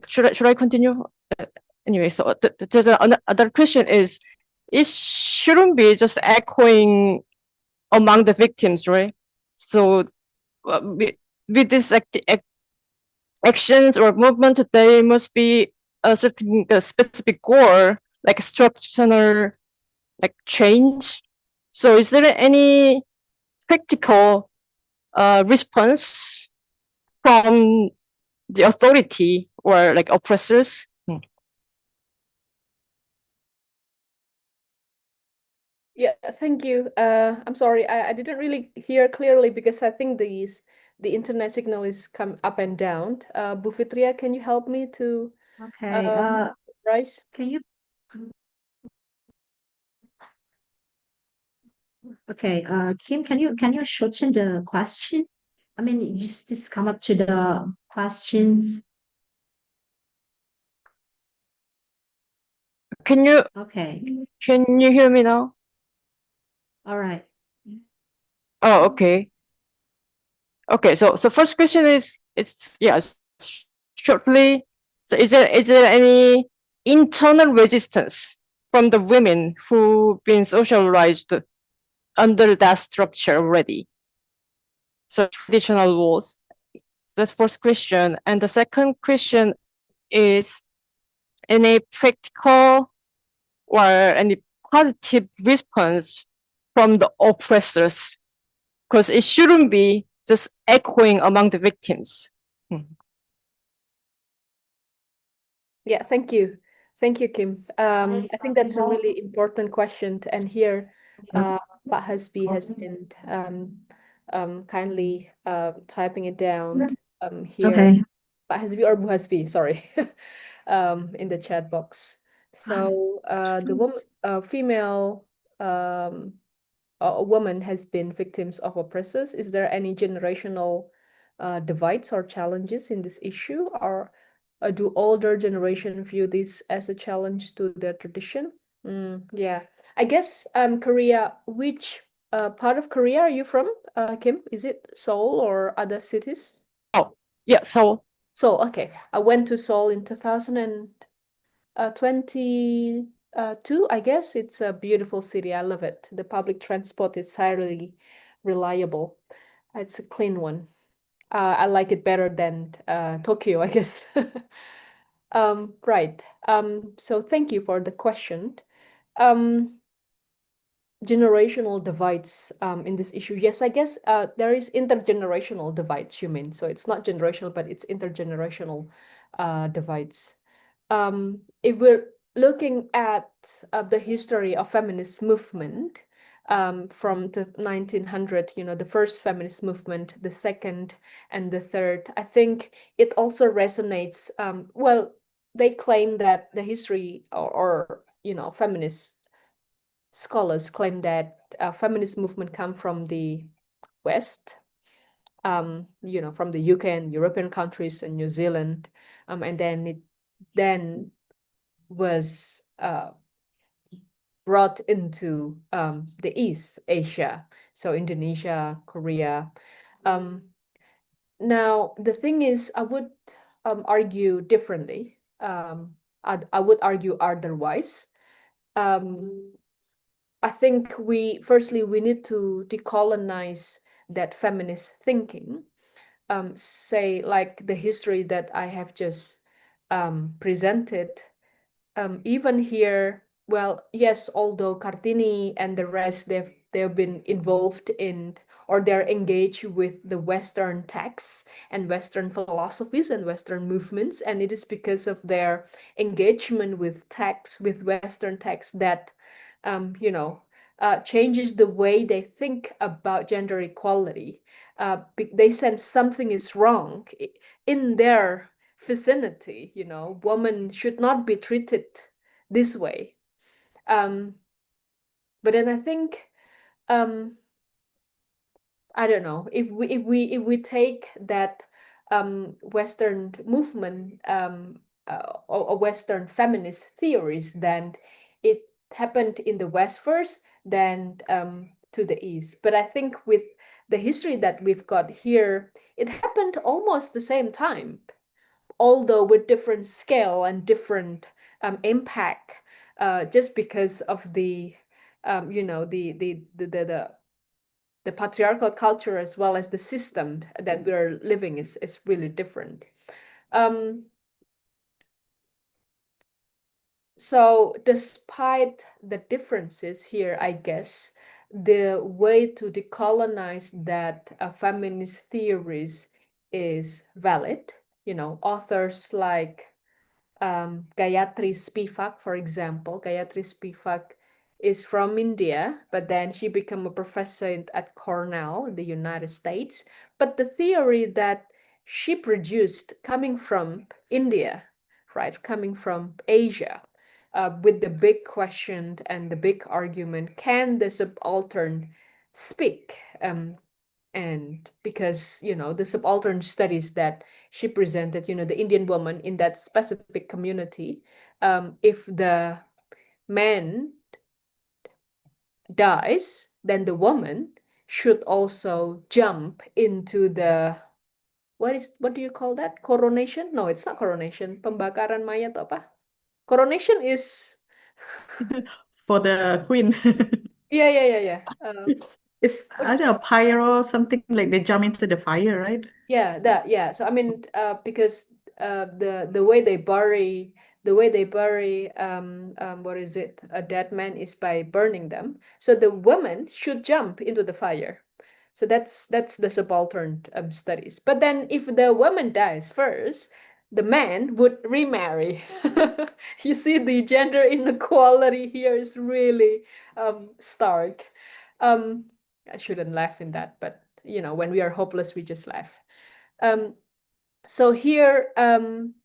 should I continue? Anyway, so there's another question is, it shouldn't be just echoing among the victims, right? So with this actions or movement, there must be a certain specific goal, like structural change. So is there any practical response from the authority or oppressors? Yeah, thank you. I'm sorry, I didn't really hear clearly because I think the internet signal is come up and down. Bu Fitria, can you help me to Okay. Bryce? Can you Okay, Kim, can you shorten the question? I mean, you just come up to the questions. Can you Okay, hear me now? all right. Oh, okay. Okay, so first question is, it's yes, shortly. So is there any internal resistance from the women who've been socialized under that structure already? So traditional roles. That's first question. And the second question is, any practical or any positive response from the oppressors? Because it shouldn't be just echoing among the victims. Yeah, thank you. Thank you, Kim. I think that's a really important question. And here, Pak Hasbi has been kindly typing it down here. Okay. Pak Hasbi or Bu Hasbi, sorry, in the chat box. So the woman, female, a woman has been victims of oppressors. Is there any generational divides or challenges in this issue, or do older generation view this as a challenge to their tradition? Yeah, I guess Korea. Which part of Korea are you from, Kim? Is it Seoul or other cities? Oh, yeah, so Seoul. Okay, I went to Seoul in 2022. I guess it's a beautiful city. I love it. The public transport is highly reliable. It's a clean one. I like it better than Tokyo, I guess. Right. So thank you for the question. Generational divides in this issue. Yes, I guess there is intergenerational divides, you mean. So it's not generational, but it's intergenerational divides. If we're looking at the history of feminist movement from the 1900, the first feminist movement, the second and the third, I think it also resonates. Well, they claim that the history or feminist scholars claim that feminist movement come from the West, from the UK and European countries and New Zealand, and then it then was brought into the East Asia, so Indonesia, Korea. Now, the thing is, I would argue differently. I would argue otherwise. I think firstly we need to decolonize that feminist thinking. Say like the history that I have just presented. Even here, well, yes, although Kartini and the rest, they've been involved in, or they're engaged with the Western texts and Western philosophies and Western movements, and it is because of their engagement with texts, with Western texts, that changes the way they think about gender equality. They sense something is wrong in their vicinity. Women should not be treated this way. But then I think I don't know, if we take that Western movement or Western feminist theories, then it happened in the West first, then to the East. But I think with the history that we've got here, it happened almost the same time, although with different scale and different impact, just because of the the patriarchal culture as well as the system that we're living is really different. So despite the differences here, I guess the way to decolonize that feminist theories is valid. Authors like Gayatri Spivak, for example. Gayatri Spivak is from India, but then she became a professor at Cornell in the United States. But the theory that she produced coming from India, right, coming from Asia, with the big question and the big argument, can the subaltern speak. And because, the subaltern studies that she presented, the Indian woman in that specific community, if the man dies, then the woman should also jump into the what do you call that? Coronation? No, it's not coronation. Pembakaran mayat apa? Coronation is For the queen. yeah. It's, I don't know, pyro, something like they jump into the fire, right? Yeah. So I mean, because the way they bury what is it, a dead man, is by burning them. So the woman should jump into the fire. So that's the subaltern studies. But then if the woman dies first, the man would remarry. You see, the gender inequality here is really stark. I shouldn't laugh in that, but when we are hopeless, we just laugh. So here, I'm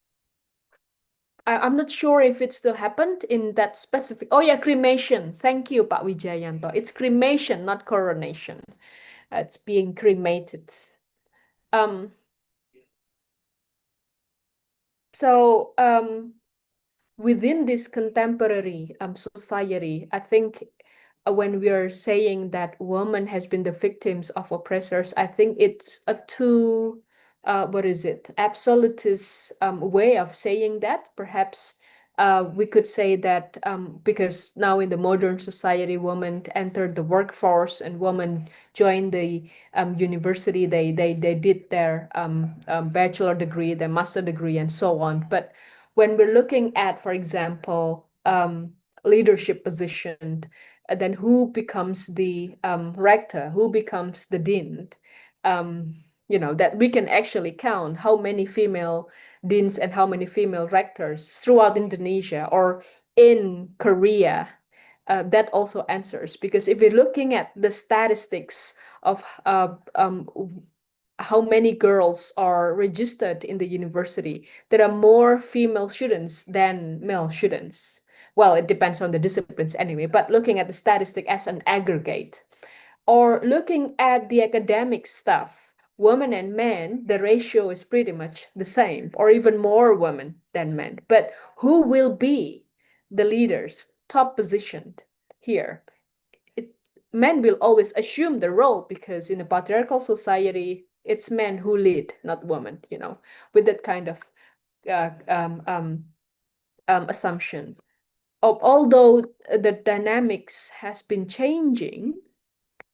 not sure if it still happened in that specific. Oh yeah, cremation. Thank you, Pak Wijayanto. It's cremation, not coronation. It's being cremated. So within this contemporary society, I think when we are saying that women has been the victims of oppressors, I think it's a too what is it, absolutist way of saying that. Perhaps we could say that because now in the modern society, women entered the workforce and women joined the university. They did their bachelor degree, their master degree, and so on. But when we're looking at, for example, leadership position, then who becomes the rector, who becomes the dean, that we can actually count how many female deans and how many female rectors throughout Indonesia or in Korea. That also answers, because if we're looking at the statistics of how many girls are registered in the university, there are more female students than male students. Well, it depends on the disciplines anyway, but looking at the statistic as an aggregate, or looking at the academic stuff, women and men, the ratio is pretty much the same, or even more women than men. But who will be the leaders, top positioned here? Men will always assume the role, because in a patriarchal society, it's men who lead, not women, with that kind of assumption. Although the dynamics has been changing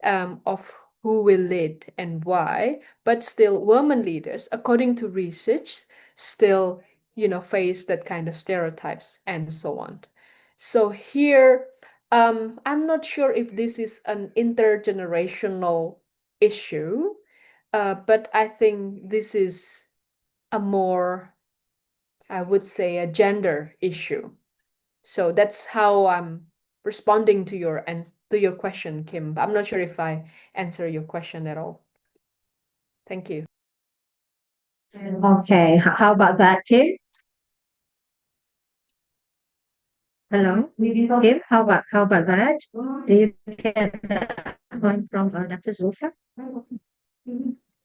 of who will lead and why, but still women leaders, according to research, still, face that kind of stereotypes and so on. So here, I'm not sure if this is an intergenerational issue, but I think this is a more, I would say, a gender issue. So that's how I'm responding to your question, Kim. I'm not sure if I answer your question at all. Thank you. Okay, how about that, Kim? Hello, Kim. How about that? Do you get that point from Dr. Zulfa?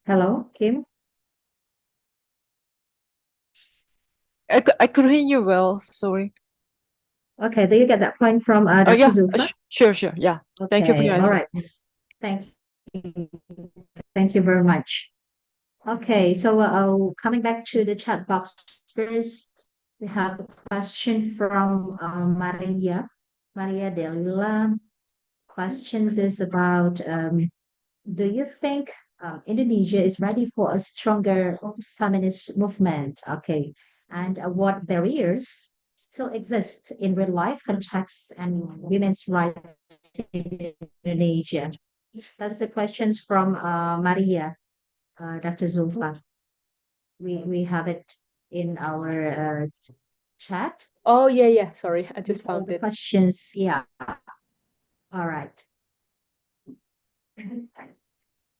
Hello, Kim. I could hear you well, sorry. Okay, do you get that point from Oh Dr. yeah, Zulfa? sure, yeah. Thank you for Okay, your all answer. right. Thank you. Thank you very much. Okay, so coming back to the chat box first, we have a question from Maria Delila. Questions is about do you think Indonesia is ready for a stronger feminist movement? Okay, and what barriers still exist in real life contexts and women's rights in Indonesia? That's the questions from Maria, Dr. Zulfa. We have it in our chat. Oh yeah. Sorry, I just All found the it. questions, yeah. All right.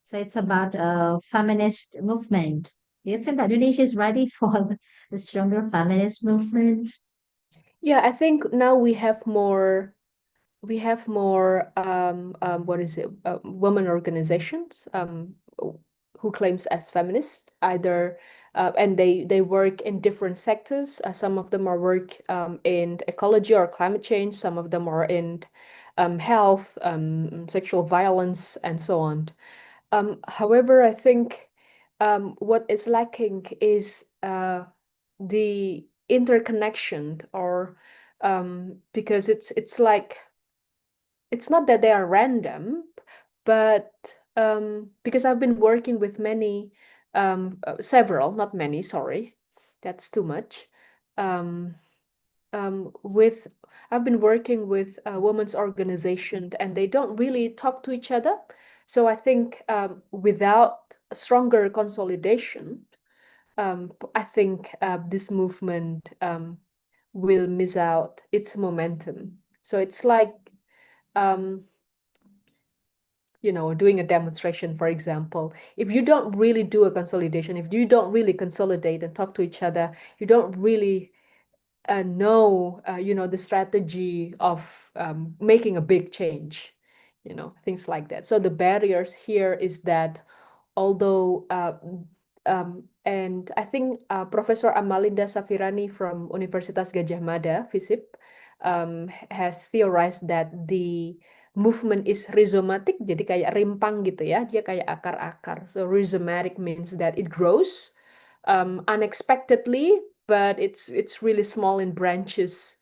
So it's about a feminist movement. Do you think that Indonesia is ready for the stronger feminist movement? Yeah, I think now we have more we have more what is it, women organizations who claims as feminists, either and they work in different sectors. Some of them are work in ecology or climate change. Some of them are in health, sexual violence, and so on. However, I think what is lacking is the interconnection, or because it's like, it's not that they are random, but because I've been working with many, several, not many, sorry, that's too much. With I've been working with a women's organization, and they don't really talk to each other. So I think without a stronger consolidation, I think this movement will miss out its momentum. So it's like, doing a demonstration, for example. If you don't really do a consolidation, if you don't really consolidate and talk to each other, you don't really know, the strategy of making a big change, things like that. So the barriers here is that, although and I think Professor Amalinda Safirani from Universitas Gadjah Mada, FISIP, has theorized that the movement is rhizomatic, jadi kayak rimpang gitu ya, dia kayak akar-akar. So rhizomatic means that it grows unexpectedly, but it's really small in branches,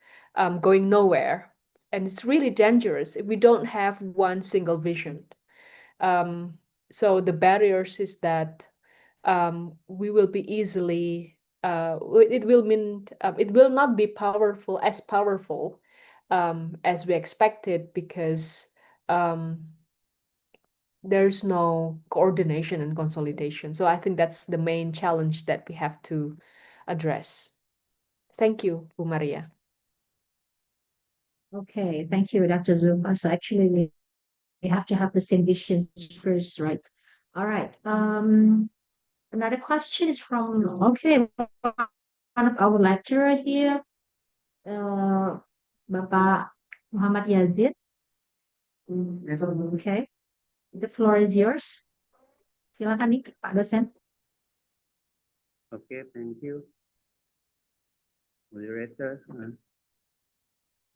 going nowhere, and it's really dangerous if we don't have one single vision. So the barriers is that we will be easily, it will not be as powerful as we expected, because there's no coordination and consolidation. So I think that's the main challenge that we have to address. Thank you, Bu Maria. Okay, thank you, Dr. Zulfa. So actually, we have to have the same visions first, right? All right. Another question is from, okay, one of our lecturer here, Bapak Muhammad Yazid. Okay, the floor is yours. Silakan nih, Pak dosen. Okay, thank you. Moderator.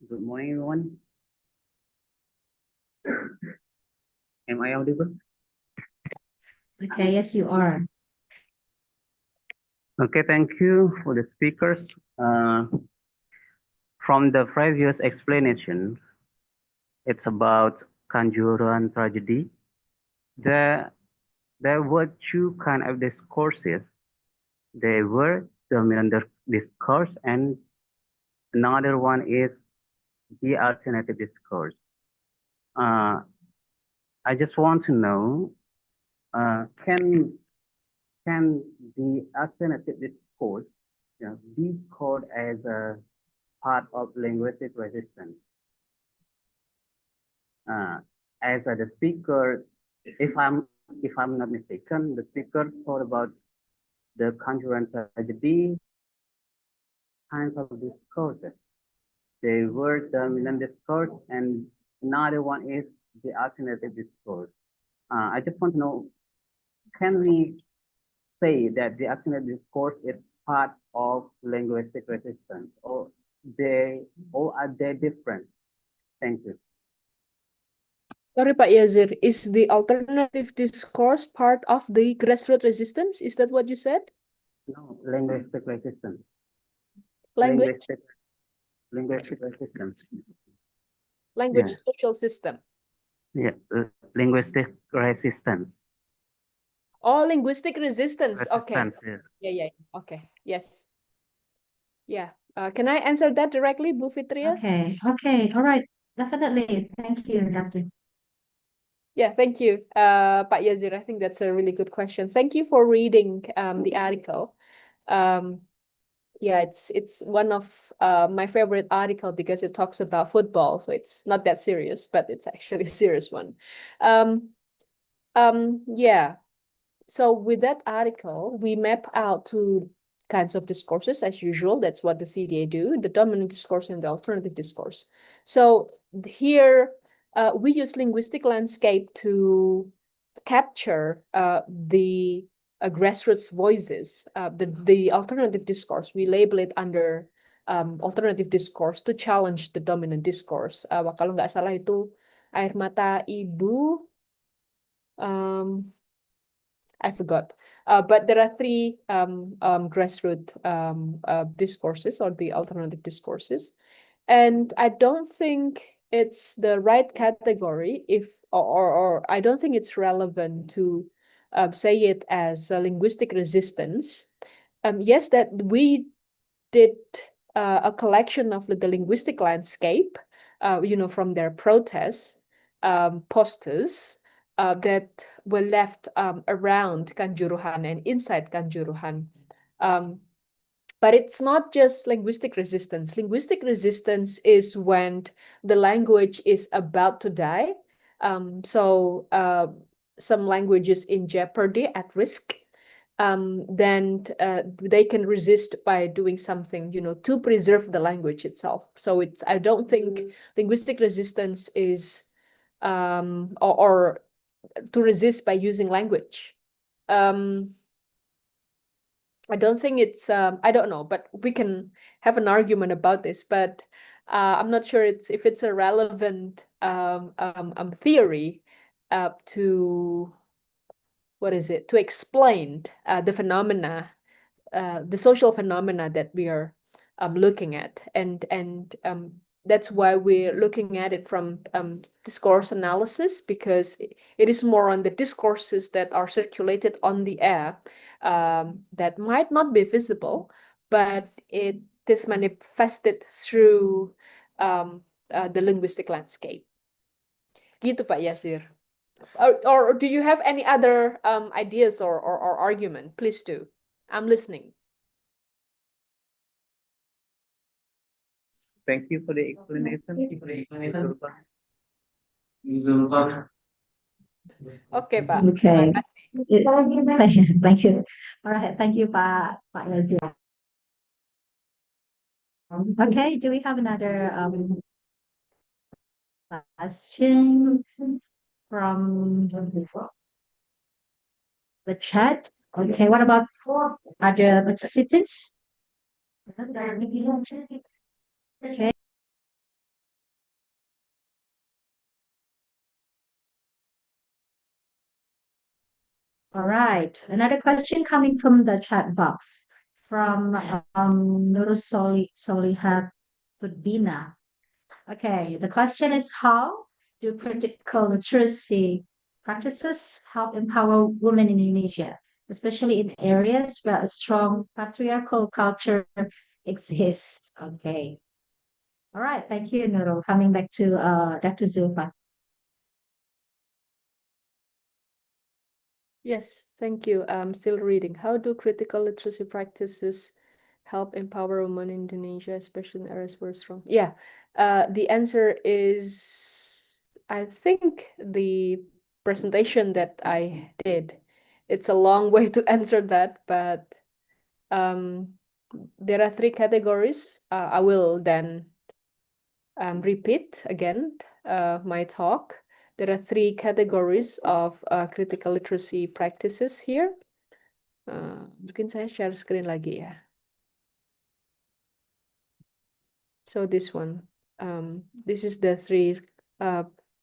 Good morning, everyone. Am I audible? Okay, yes, you are. Okay, thank you for the speakers. From the previous explanation, it's about Kanjuruhan tragedy. There were two kinds of discourses. There were dominant discourse, and another one is the alternative discourse. I just want to know, can the alternative discourse be called as a part of linguistic resistance? As the speaker, if I'm not mistaken, the speaker thought about the Kanjuruhan tragedy kinds of discourses. They were dominant discourse, and another one is the alternative discourse. I just want to know, can we say that the alternative discourse is part of linguistic resistance, or are they different? Thank you. Sorry, Pak Yazir, is the alternative discourse part of the grassroots resistance? Is that what you said? No, linguistic resistance. Language Resistance. yeah. Social system. Yeah, linguistic resistance. Oh, linguistic resistance. Okay. Yeah. Yeah. Okay. Yes. Yeah. Can I answer that directly, Bu Fitria? Okay, all right. Definitely. Thank you, Dr. Yeah, thank you, Pak Yazir. I think that's a really good question. Thank you for reading the article. Yeah, it's one of my favorite article because it talks about football, so it's not that serious, but it's actually a serious one. Yeah. So with that article, we map out two kinds of discourses as usual. That's what the CDA do, the dominant discourse and the alternative discourse. So here we use linguistic landscape to capture the grassroots voices, the alternative discourse. We label it under alternative discourse to challenge the dominant discourse. Kalau nggak salah itu air mata ibu. I forgot. But there are three grassroots discourses or the alternative discourses. And I don't think it's the right category or I don't think it's relevant to say it as a linguistic resistance. Yes, that we did a collection of the linguistic landscape, from their protests, posters that were left around Kanjuruhan and inside Kanjuruhan. But it's not just linguistic resistance. Linguistic resistance is when the language is about to die. So some languages in jeopardy, at risk. Then they can resist by doing something, to preserve the language itself. So I don't think linguistic resistance is or to resist by using language. I don't think it's I don't know, but we can have an argument about this. But I'm not sure if it's a relevant theory to to explain the phenomena, the social phenomena that we are looking at, and that's why we're looking at it from discourse analysis, because it is more on the discourses that are circulated on the air that might not be visible, but it is manifested through the linguistic landscape. Gitu Pak Yasir. Or do you have any other ideas or argument? Please do. I'm listening. Thank you for the explanation. Zulfa. Oke, Pak. Okay. Terima kasih. Thank you. All right. Thank you, Pak Yazid. Okay. Do we have another question from the chat? Okay. What about other participants? Okay. All right. Another question coming from the chat box from Nurul Solihat Fudina. Okay, the question is, how do critical literacy practices help empower women in Indonesia, especially in areas where a strong patriarchal culture exists? Okay. All right, thank you, Nurul. Coming back to Dr. Zulfa. Yes, thank you. I'm still reading. How do critical literacy practices help empower women in Indonesia, especially in areas where strong? Yeah, the answer is, I think the presentation that I did, it's a long way to answer that, but there are three categories. I will then repeat again my talk. There are three categories of critical literacy practices here. Mungkin saya share screen lagi ya. So this one, this is the three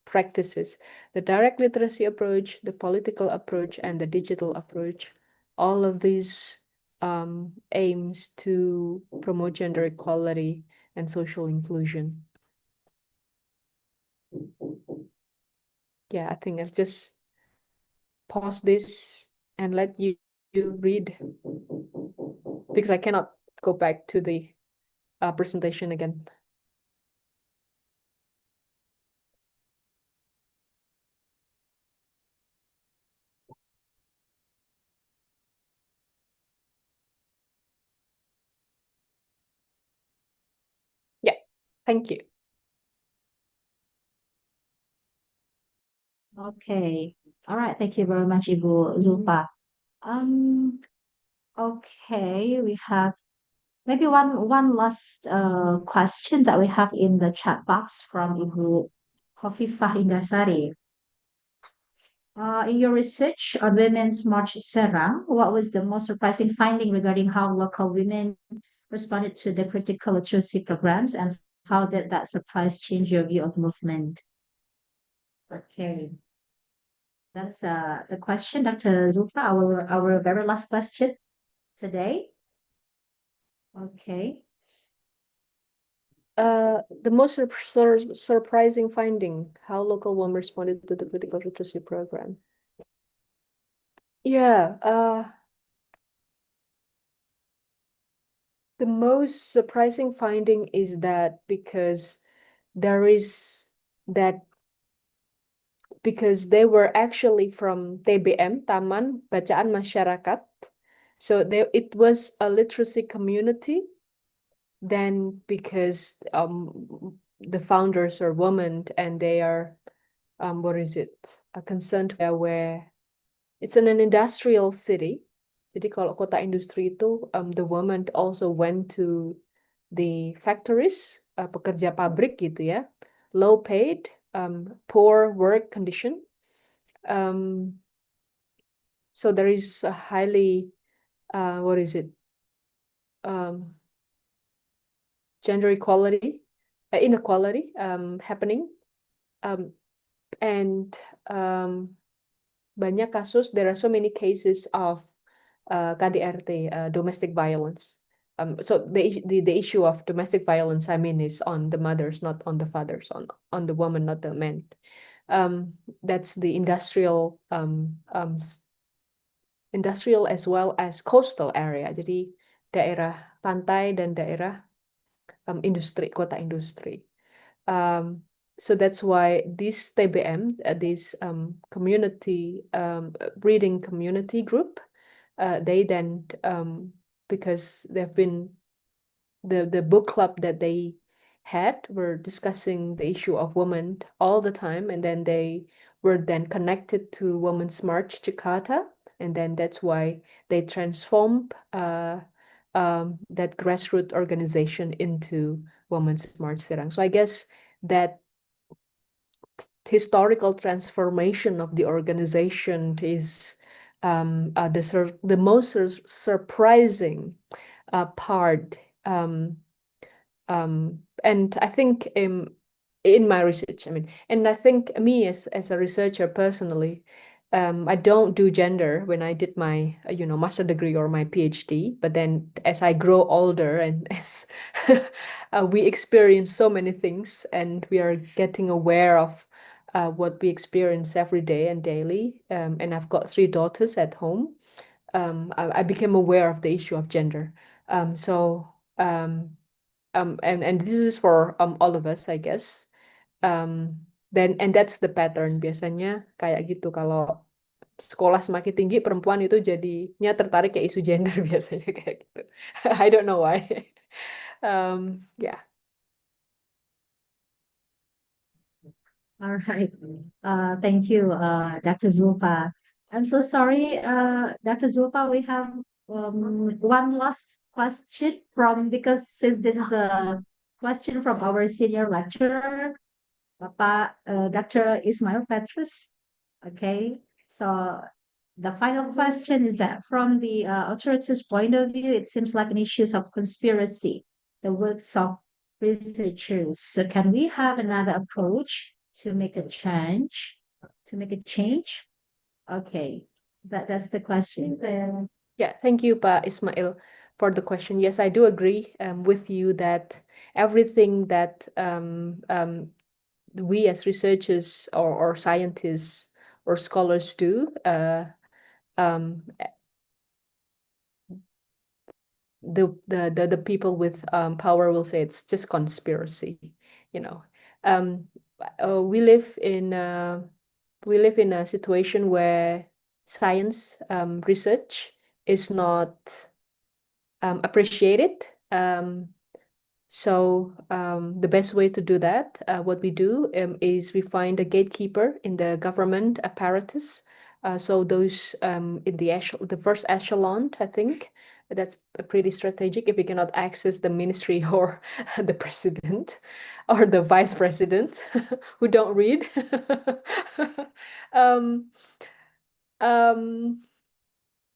practices: the direct literacy approach, the political approach, and the digital approach. All of these aims to promote gender equality and social inclusion. Yeah, I think I'll just pause this and let you read, because I cannot go back to the presentation again. Yeah, thank you. Okay. All right. Thank you very much, Ibu Zulfa. Okay, we have Maybe one last question that we have in the chat box from Ibu Khofifah Ingasari. In your research on Women's March Serang, what was the most surprising finding regarding how local women responded to the critical literacy programs, and how did that surprise change your view of movement? Okay, that's the question, Dr. Zulfa, our very last question today. Okay. The most surprising finding, how local women responded to the critical literacy program. Yeah, the most surprising finding is that because they were actually from TBM, Taman Bacaan Masyarakat. So it was a literacy community. Then because the founders are women and they are concerned where it's in an industrial city. Jadi kalau kota industri itu, the women also went to the factories, pekerja pabrik gitu ya, low paid, poor work condition. So there is a highly, gender inequality happening. And banyak kasus, there are so many cases of KDRT, domestic violence. So the issue of domestic violence, I mean, is on the mothers, not on the fathers, on the woman, not the men. That's the industrial as well as coastal area. Jadi daerah pantai dan daerah industri, kota industri. So that's why this TBM, this community breeding community group, they then because they've been the book club that they had were discussing the issue of women all the time, and then they were then connected to Women's March Jakarta, and then that's why they transformed that grassroots organization into Women's March Serang. So I guess that historical transformation of the organization is the most surprising part. And I think in my research, and I think me as a researcher personally, I don't do gender when I did my master degree or my PhD, but then as I grow older and as we experience so many things and we are getting aware of what we experience every day and daily, and I've got 3 daughters at home, I became aware of the issue of gender. And this is for all of us, I guess. And that's the pattern biasanya kayak gitu, kalau sekolah semakin tinggi perempuan itu jadinya tertarik ke isu gender biasanya kayak gitu. I don't know why. Yeah. All right. Thank you, Dr. Zulfa. I'm so sorry, Dr. Zulfa, we have one last question because since this is a question from our senior lecturer, Bapak, Dr. Ismail Petrus. Okay, so the final question is that from the authorities' point of view, it seems like an issue of conspiracy, the works of researchers. So can we have another approach to make a change? Okay, that's the question. Yeah, thank you, Pak Ismail, for the question. Yes, I do agree with you that everything that we as researchers or scientists or scholars do, the people with power will say it's just conspiracy. We live in a situation where science research is not appreciated. So the best way to do that, what we do is we find a gatekeeper in the government apparatus. So those in the first echelon, I think, That's pretty strategic if we cannot access the ministry or the president or the vice president who don't read. um, um,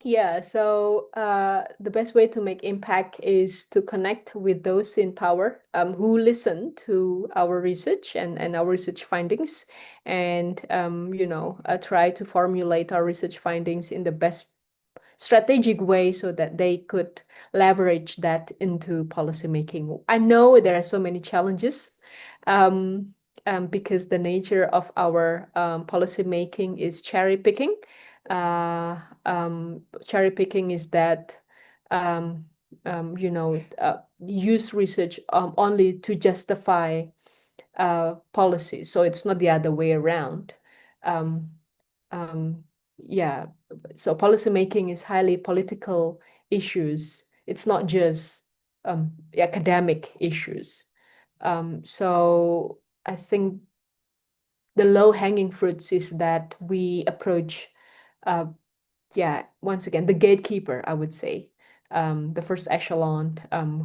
yeah, so the best way to make impact is to connect with those in power who listen to our research and our research findings, and try to formulate our research findings in the best strategic way so that they could leverage that into policymaking. I know there are so many challenges because the nature of our policymaking is cherry picking. Cherry picking is that use research only to justify policies. So it's not the other way around. Yeah, so policymaking is highly political issues. It's not just academic issues. So I think the low-hanging fruits is that we approach, once again, the gatekeeper, I would say, the first echelon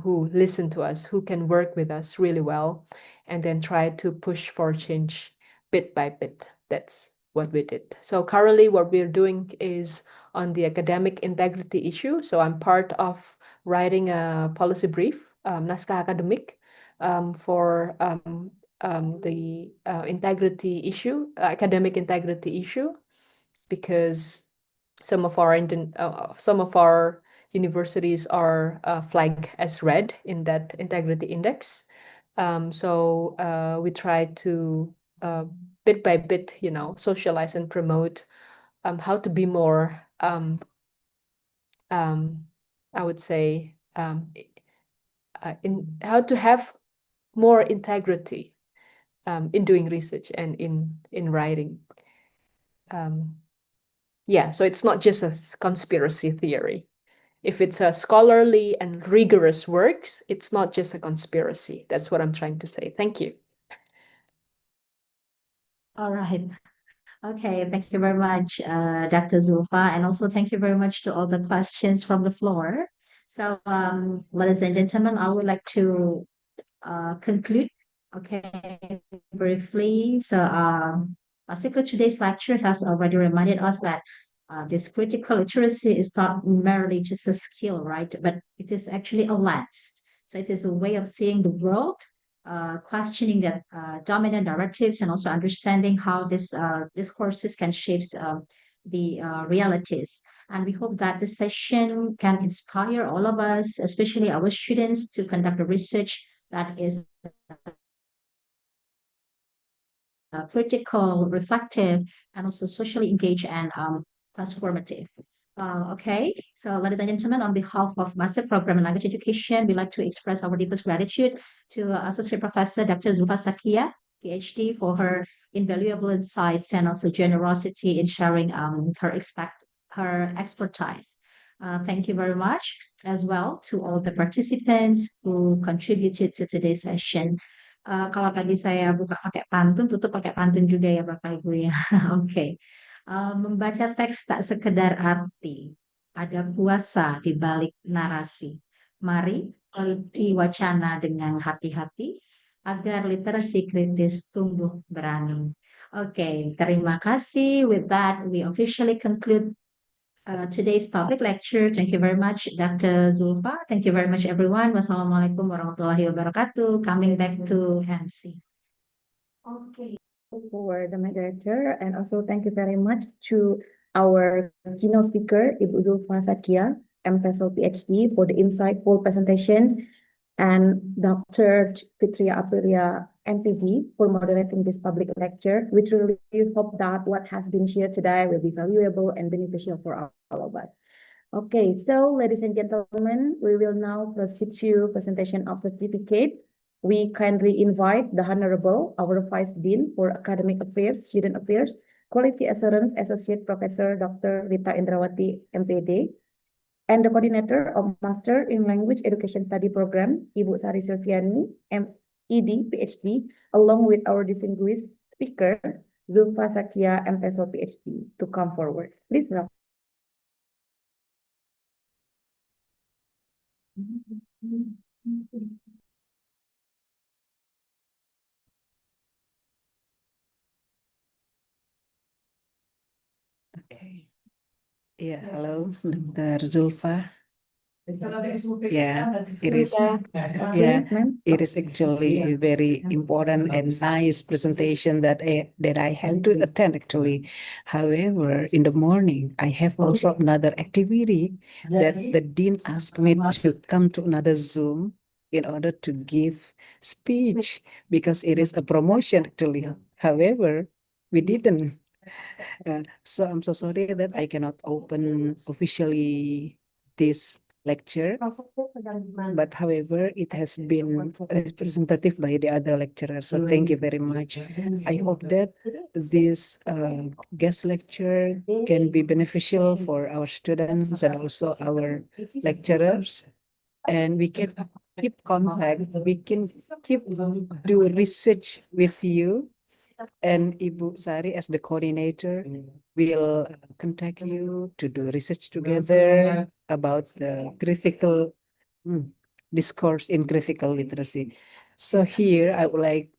who listen to us, who can work with us really well, and then try to push for change bit by bit. That's what we did. So currently what we're doing is on the academic integrity issue. So I'm part of writing a policy brief, naskah academic, for the integrity issue, academic integrity issue, because some of our universities are flagged as red in that integrity index. So we try to bit by bit, socialize and promote how to be more, I would say, in how to have more integrity in doing research and in writing. Yeah, so it's not just a conspiracy theory. If it's a scholarly and rigorous works, it's not just a conspiracy. That's what I'm trying to say. Thank you. All right. Okay, thank you very much, Dr. Zulfa, and also thank you very much to all the questions from the floor. So, ladies and gentlemen, I would like to conclude, okay, briefly. So, basically, today's lecture has already reminded us that this critical literacy is not merely just a skill, right? But it is actually a lens. So, it is a way of seeing the world, questioning the dominant narratives, and also understanding how this discourses can shape the realities. And we hope that this session can inspire all of us, especially our students, to conduct the research that is critical, reflective, and also socially engaged and transformative. Okay, so ladies and gentlemen, on behalf of Master Program in Language Education, we'd like to express our deepest gratitude to Associate Professor Dr. Zulfa Sakhiyya, Ph.D., for her invaluable insights and also generosity in sharing her expertise. Thank you very much as well to all the participants who contributed to today's session. Kalau tadi saya buka pakai pantun, tutup pakai pantun juga ya Bapak Ibu ya. Oke. Membaca teks tak sekedar arti, ada kuasa di balik narasi. Mari teliti wacana dengan hati-hati agar literasi kritis tumbuh berani. Oke, terima kasih. With that, we officially conclude today's public lecture. Thank you very much, Dr. Zulfa. Thank you very much, everyone. Wassalamualaikum warahmatullahi wabarakatuh. Coming back to MC. Okay, for the moderator, and also thank you very much to our keynote speaker, Ibu Zulfa Sakhiyya, M.TESOL Ph.D., for the insightful presentation, and Dr. Fitria Aprilia, MPD, for moderating this public lecture. We truly hope that what has been shared today will be valuable and beneficial for all of us. Okay, so ladies and gentlemen, we will now proceed to presentation of certificate. We kindly invite the Honorable, our Vice Dean for Academic Affairs, Student Affairs, Quality Assurance, Associate Professor Dr. Rita Indrawati, M.Ph.D., and the Coordinator of Master in Language Education Study Program, Ibu Sari Silviani, M.Ed., Ph.D., along with our distinguished speaker, Zulfa Sakhiyya, M.TESOL Ph.D., to come forward. Please welcome. Okay. Yeah, hello, Dr. Zulfa. Yeah, it is. Yeah, it is actually a very important and nice presentation that I have to attend actually. However, in the morning, I have also another activity that the dean asked me to come to another Zoom in order to give speech because it is a promotion actually. However, we didn't. So I'm so sorry that I cannot open officially this lecture, but however, it has been representative by the other lecturers. So thank you very much. I hope that this guest lecture can be beneficial for our students and also our lecturers. And we can keep contact, we can keep do research with you. And Ibu Sari as the coordinator will contact you to do research together about the critical discourse in critical literacy. So here I would like,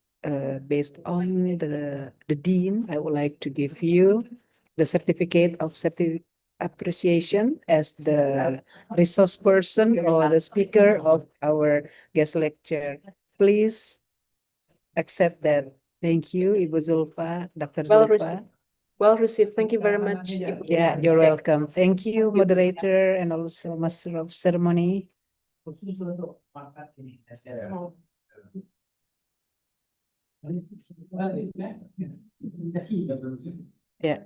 based on the dean, I would like to give you the certificate of appreciation as the resource person or the speaker of our guest lecture. Please accept that. Thank you, Ibu Zulfa, Dr. Well Zulfa. received. Well received. Thank you very much, Ibu. Yeah, you're welcome. Thank you, moderator, and also master of ceremony. Yeah.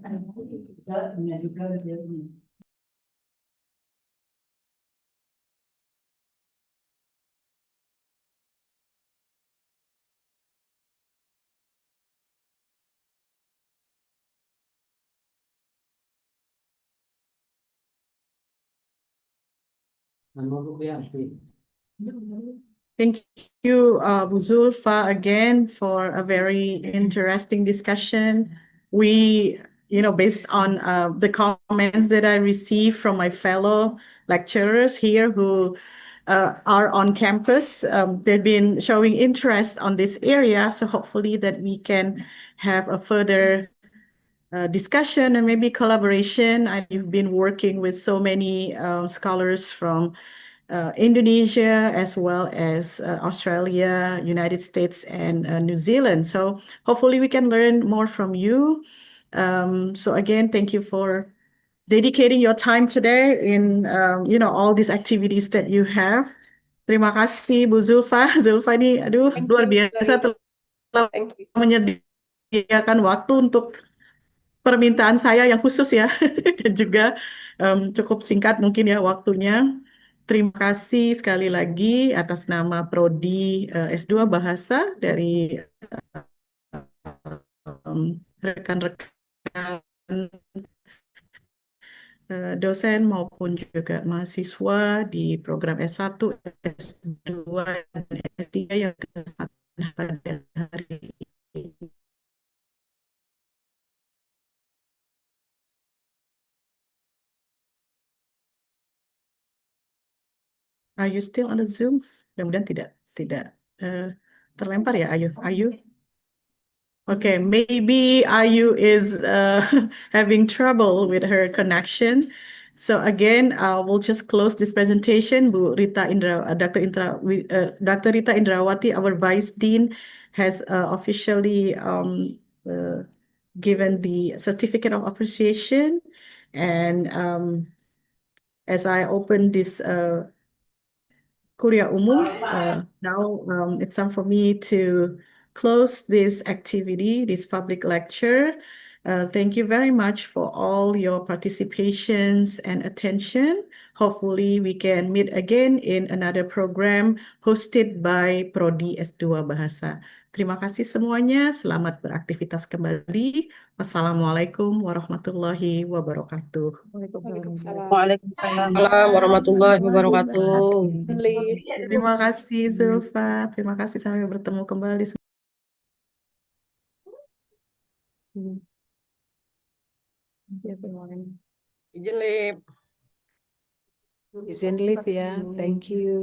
Thank you, Bu Zulfa, again for a very interesting discussion. We, based on the comments that I received from my fellow lecturers here who are on campus, they've been showing interest on this area. So hopefully that we can have a further discussion and maybe collaboration. I've been working with so many scholars from Indonesia, as well as Australia, United States, and New Zealand. So hopefully we can learn more from you. So again, thank you for dedicating your time today in all these activities that you have. Terima kasih Bu Zulfa. Zulfa ini luar biasa telah menyediakan waktu untuk permintaan saya yang khusus ya dan juga cukup singkat mungkin ya waktunya. Terima kasih sekali lagi atas nama Prodi S2 Bahasa dari rekan-rekan dosen maupun juga mahasiswa di program S1, S2, dan S3 yang kesempatan pada hari ini. Are you still on the Zoom? Mudah-mudahan tidak terlempar ya, Ayu. Okay, maybe Ayu is having trouble with her connection. So again, we'll just close this presentation. Dr. Rita Indrawati, our Vice Dean, has officially given the certificate of appreciation. And as I open this Kuliah Umum. Now it's time for me to close this activity, this public lecture. Thank you very much for all your participations and attention. Hopefully we can meet again in another program hosted by Prodi S2 Bahasa. Terima kasih semuanya. Selamat beraktivitas kembali. Wassalamualaikum warahmatullahi wabarakatuh. Waalaikumsalam. Waalaikumsalam warahmatullahi wabarakatuh. Terima kasih Zulfa. Terima kasih, sampai bertemu kembali. Izin live. Izin live ya. Thank you.